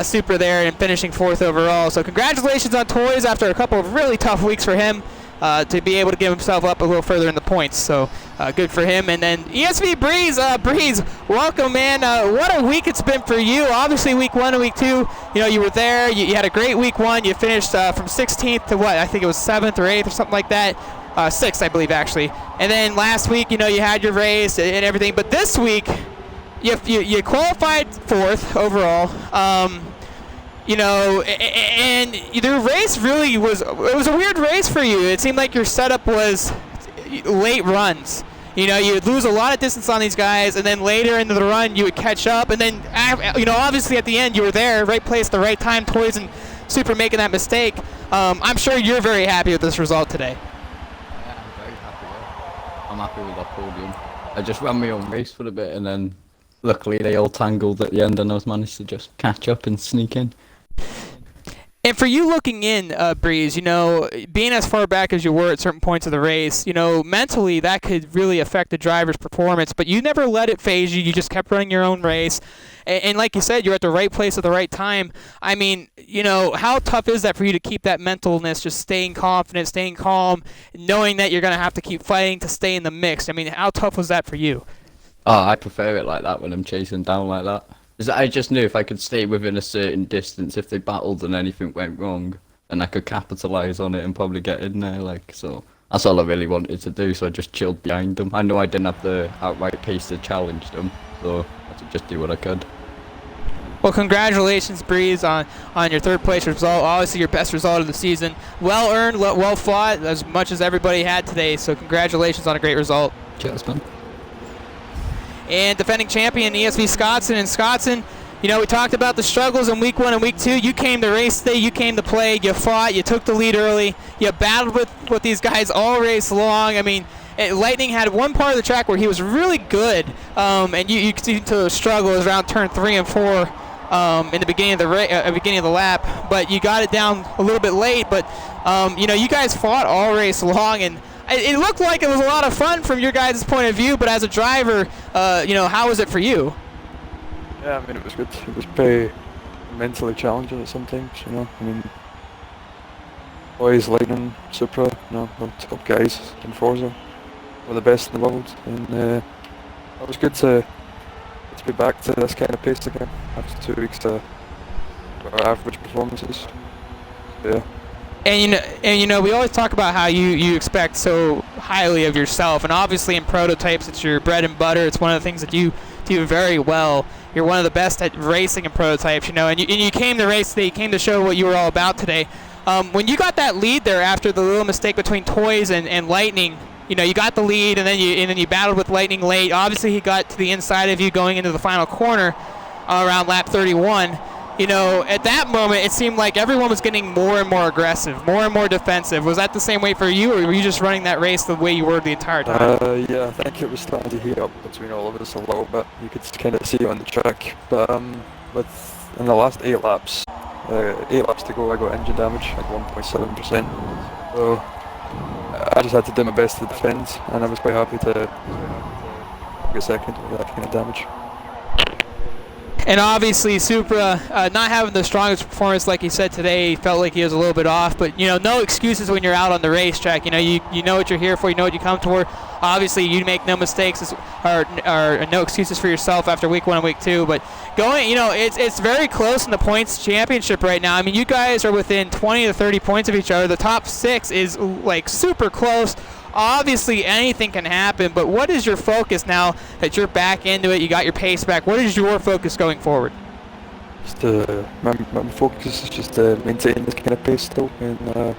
Supra there and finishing 4th overall. So congratulations on Toys after a couple of really tough weeks for him. To be able to get himself up a little further in the points, so good for him. And then ESV Breeze, Breeze, welcome, man. What a week it's been for you. Obviously, week 1 and week 2, you were there. You had a great week 1. You finished from 16th to what? I think it was 7th or 8th or something like that. 6th, I believe, actually. And then last week, you had your race and everything. But this week, you qualified 4th overall. And the race really was a weird race for you. It seemed like your setup was late runs. You'd lose a lot of distance on these guys, and then later into the run, you would catch up. And then, obviously at the end, you were there, right place, the right time. Toys and Super making that mistake. I'm sure you're very happy with this result today. Yeah, I'm very happy. Yeah. I'm happy with that podium. I just ran my own race for a bit, and then luckily they all tangled at the end, and I was managed to just catch up and sneak in. And for you looking in, Breeze, being as far back as you were at certain points of the race, mentally that could really affect the driver's performance, but you never let it phase you. You just kept running your own race. And like you said, you're at the right place at the right time. I mean, how tough is that for you to keep that mentalness, just staying confident, staying calm, knowing that you're going to have to keep fighting to stay in the mix? I mean, how tough was that for you? Oh, I prefer it like that when I'm chasing down like that. I just knew if I could stay within a certain distance, if they battled and anything went wrong, then I could capitalise on it and probably get in there. So that's all I really wanted to do. So I just chilled behind them. I know I didn't have the outright pace to challenge them, so I had to just do what I could. Well, congratulations, Breeze, on your third place result. Obviously, your best result of the season. Well earned, well fought, as much as everybody had today. So congratulations on a great result. Cheers, man. And defending champion ESV Scottson. And Scottson, you know, we talked about the struggles in week 1 and week 2. You came to race today. You came to play. You fought. You took the lead early. You battled with these guys all race long. I mean, Lightning had one part of the track where he was really good, and you could see to struggle. It was around turn 3 and 4. In the beginning of the lap, but you got it down a little bit late. But you know, you guys fought all race long, and it looked like it was a lot of fun from your guys' point of view. But as a driver, you know, how was it for you? Yeah, I mean, it was good. It was pretty mentally challenging at some times. You know, I mean, boys, Lightning, Supra, you know, the top guys in Forza were the best in the world, and it was good to be back to this kind of pace again after 2 weeks of our average performances. Yeah. And you know, we always talk about how you expect so highly of yourself, and obviously in prototypes it's your bread and butter. It's one of the things that you do very well. You're one of the best at racing in prototypes, you know, and you came to race today. You came to show what you were all about today. When you got that lead there after the little mistake between Toys and Lightning, you know, you got the lead, and then you battled with Lightning late. Obviously, he got to the inside of you going into the final corner around lap 31. You know, at that moment, it seemed like everyone was getting more and more aggressive, more and more defensive. Was that the same way for you, or were you just running that race the way you were the entire time? Yeah, I think it was starting to heat up between all of us a little bit. You could kind of see it on the track. But in the last 8 laps, 8 laps to go, I got engine damage at 1.7%. So I just had to do my best to defend, and I was quite happy to get second with that kind of damage. And obviously, Supra not having the strongest performance, like he said today, he felt like he was a little bit off. But you know, no excuses when you're out on the racetrack. You know, you know what you're here for. You know what you come for. Obviously, you make no mistakes or no excuses for yourself after week 1 and week 2. But going, you know, it's very close in the points championship right now. I mean, you guys are within 20 to 30 points of each other. The top 6 is like super close. Obviously, anything can happen, but what is your focus now that you're back into it? You got your pace back. What is your focus going forward? Just my focus is just to maintain this kind of pace still, and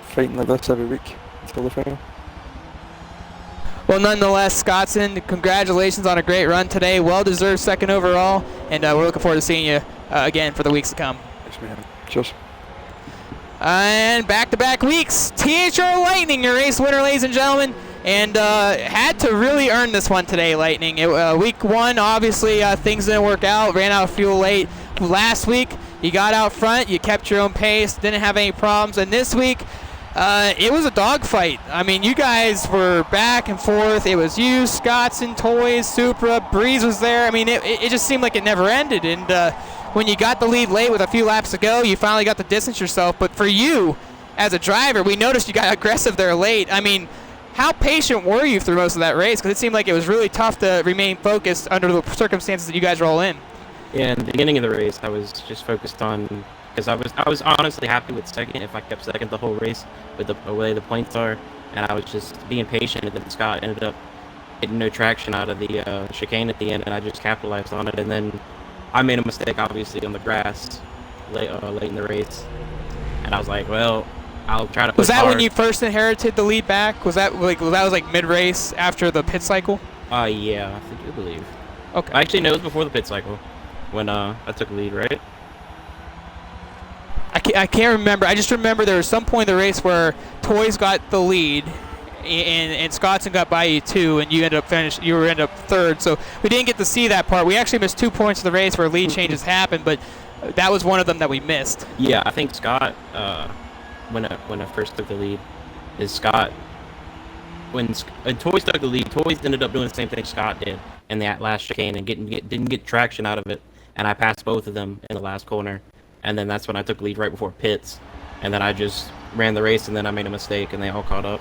fighting like this every week until the final. Well, nonetheless, Scottson, congratulations on a great run today. Well-deserved second overall, and we're looking forward to seeing you again for the weeks to come. Thanks, man. Cheers. And back-to-back weeks, THR Lightning, your race winner, ladies and gentlemen, and had to really earn this one today, Lightning. Week 1, obviously, things didn't work out, ran out of fuel late. Last week, you got out front, you kept your own pace, didn't have any problems, and this week, it was a dogfight. I mean, you guys were back and forth. It was you, Scottson, Toys, Supra, Breeze was there. I mean, it just seemed like it never ended, and when you got the lead late with a few laps to go, you finally got to distance yourself. But for you, as a driver, we noticed you got aggressive there late. I mean, how patient were you through most of that race? Because it seemed like it was really tough to remain focused under the circumstances that you guys were all in. Yeah, in the beginning of the race, I was just focused on, because I was honestly happy with second if I kept second the whole race with the way the points are, and I was just being patient, and then Scott ended up getting no traction out of the chicane at the end, and I just capitalized on it, and then I made a mistake, obviously, on the grass late in the race, and I was like, well, I'll try to push Was that hard. when you first inherited the lead back? Was that like mid-race after the pit cycle? Yeah, I believe. Okay. Actually, no, it was before the pit cycle when I took the lead, right? I can't remember. I just remember there was some point in the race where Toys got the lead, and Scottson got by you too, and you ended up third. So we didn't get to see that part. We actually missed 2 points of the race where lead changes happened, but that was one of them that we missed. Yeah, I think Scott, when I first took the lead, is Scott. When Toys took the lead, Toys ended up doing the same thing Scott did in that last chicane and didn't get traction out of it, and I passed both of them in the last corner, and then that's when I took the lead right before pits, and then I just ran the race, and then I made a mistake, and they all caught up.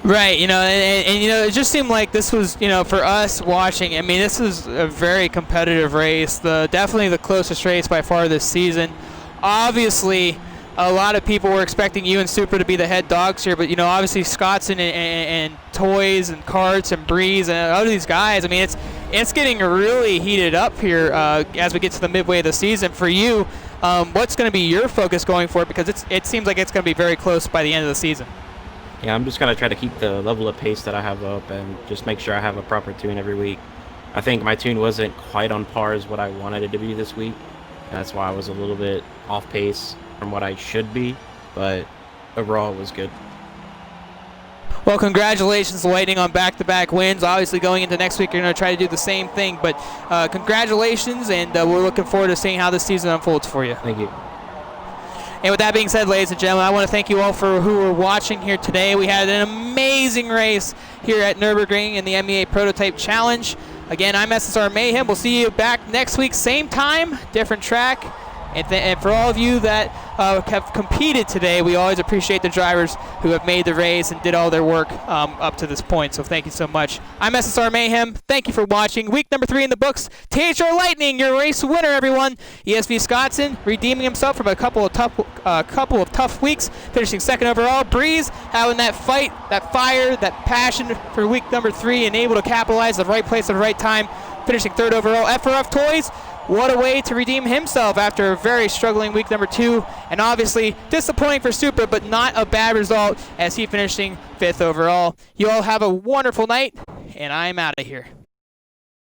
Right, you know, and you know, it just seemed like this was, you know, for us watching, I mean, this is a very competitive race, definitely the closest race by far this season. Obviously, a lot of people were expecting you and Supra to be the head dogs here, but, you know, obviously Scottson and Toys and Karts and Breeze and all of these guys, I mean, it's getting really heated up here as we get to the midway of the season. For you, what's going to be your focus going forward? Because it seems like it's going to be very close by the end of the season. Yeah, I'm just going to try to keep the level of pace that I have up and just make sure I have a proper tune every week. I think my tune wasn't quite on par as what I wanted it to be this week. That's why I was a little bit off pace from what I should be, but overall it was good. Well, congratulations, Lightning, on back-to-back wins. Obviously, going into next week, you're going to try to do the same thing, but congratulations, and we're looking forward to seeing how this season unfolds for you. Thank you. And with that being said, ladies and gentlemen, I want to thank you all for who were watching here today. We had an amazing race here at Nurburgring in the MEA Prototype Challenge. Again, I'm SSR Mayhem. We'll see you back next week, same time, different track. And for all of you that have competed today, we always appreciate the drivers who have made the race and did all their work up to this point. So thank you so much. I'm SSR Mayhem. Thank you for watching. Week number 3 in the books. THR Lightning, your race winner, everyone. ESV Scottson redeeming himself from a couple of tough weeks, finishing 2nd overall. Breeze having that fight, that fire, that passion for week number 3, and able to capitalize at the right place at the right time, finishing 3rd overall. FRF Toys, what a way to redeem himself after a very struggling week number 2. And obviously disappointing for Supra, but not a bad result as he finishing 5th overall. You all have a wonderful night, and I'm out of here.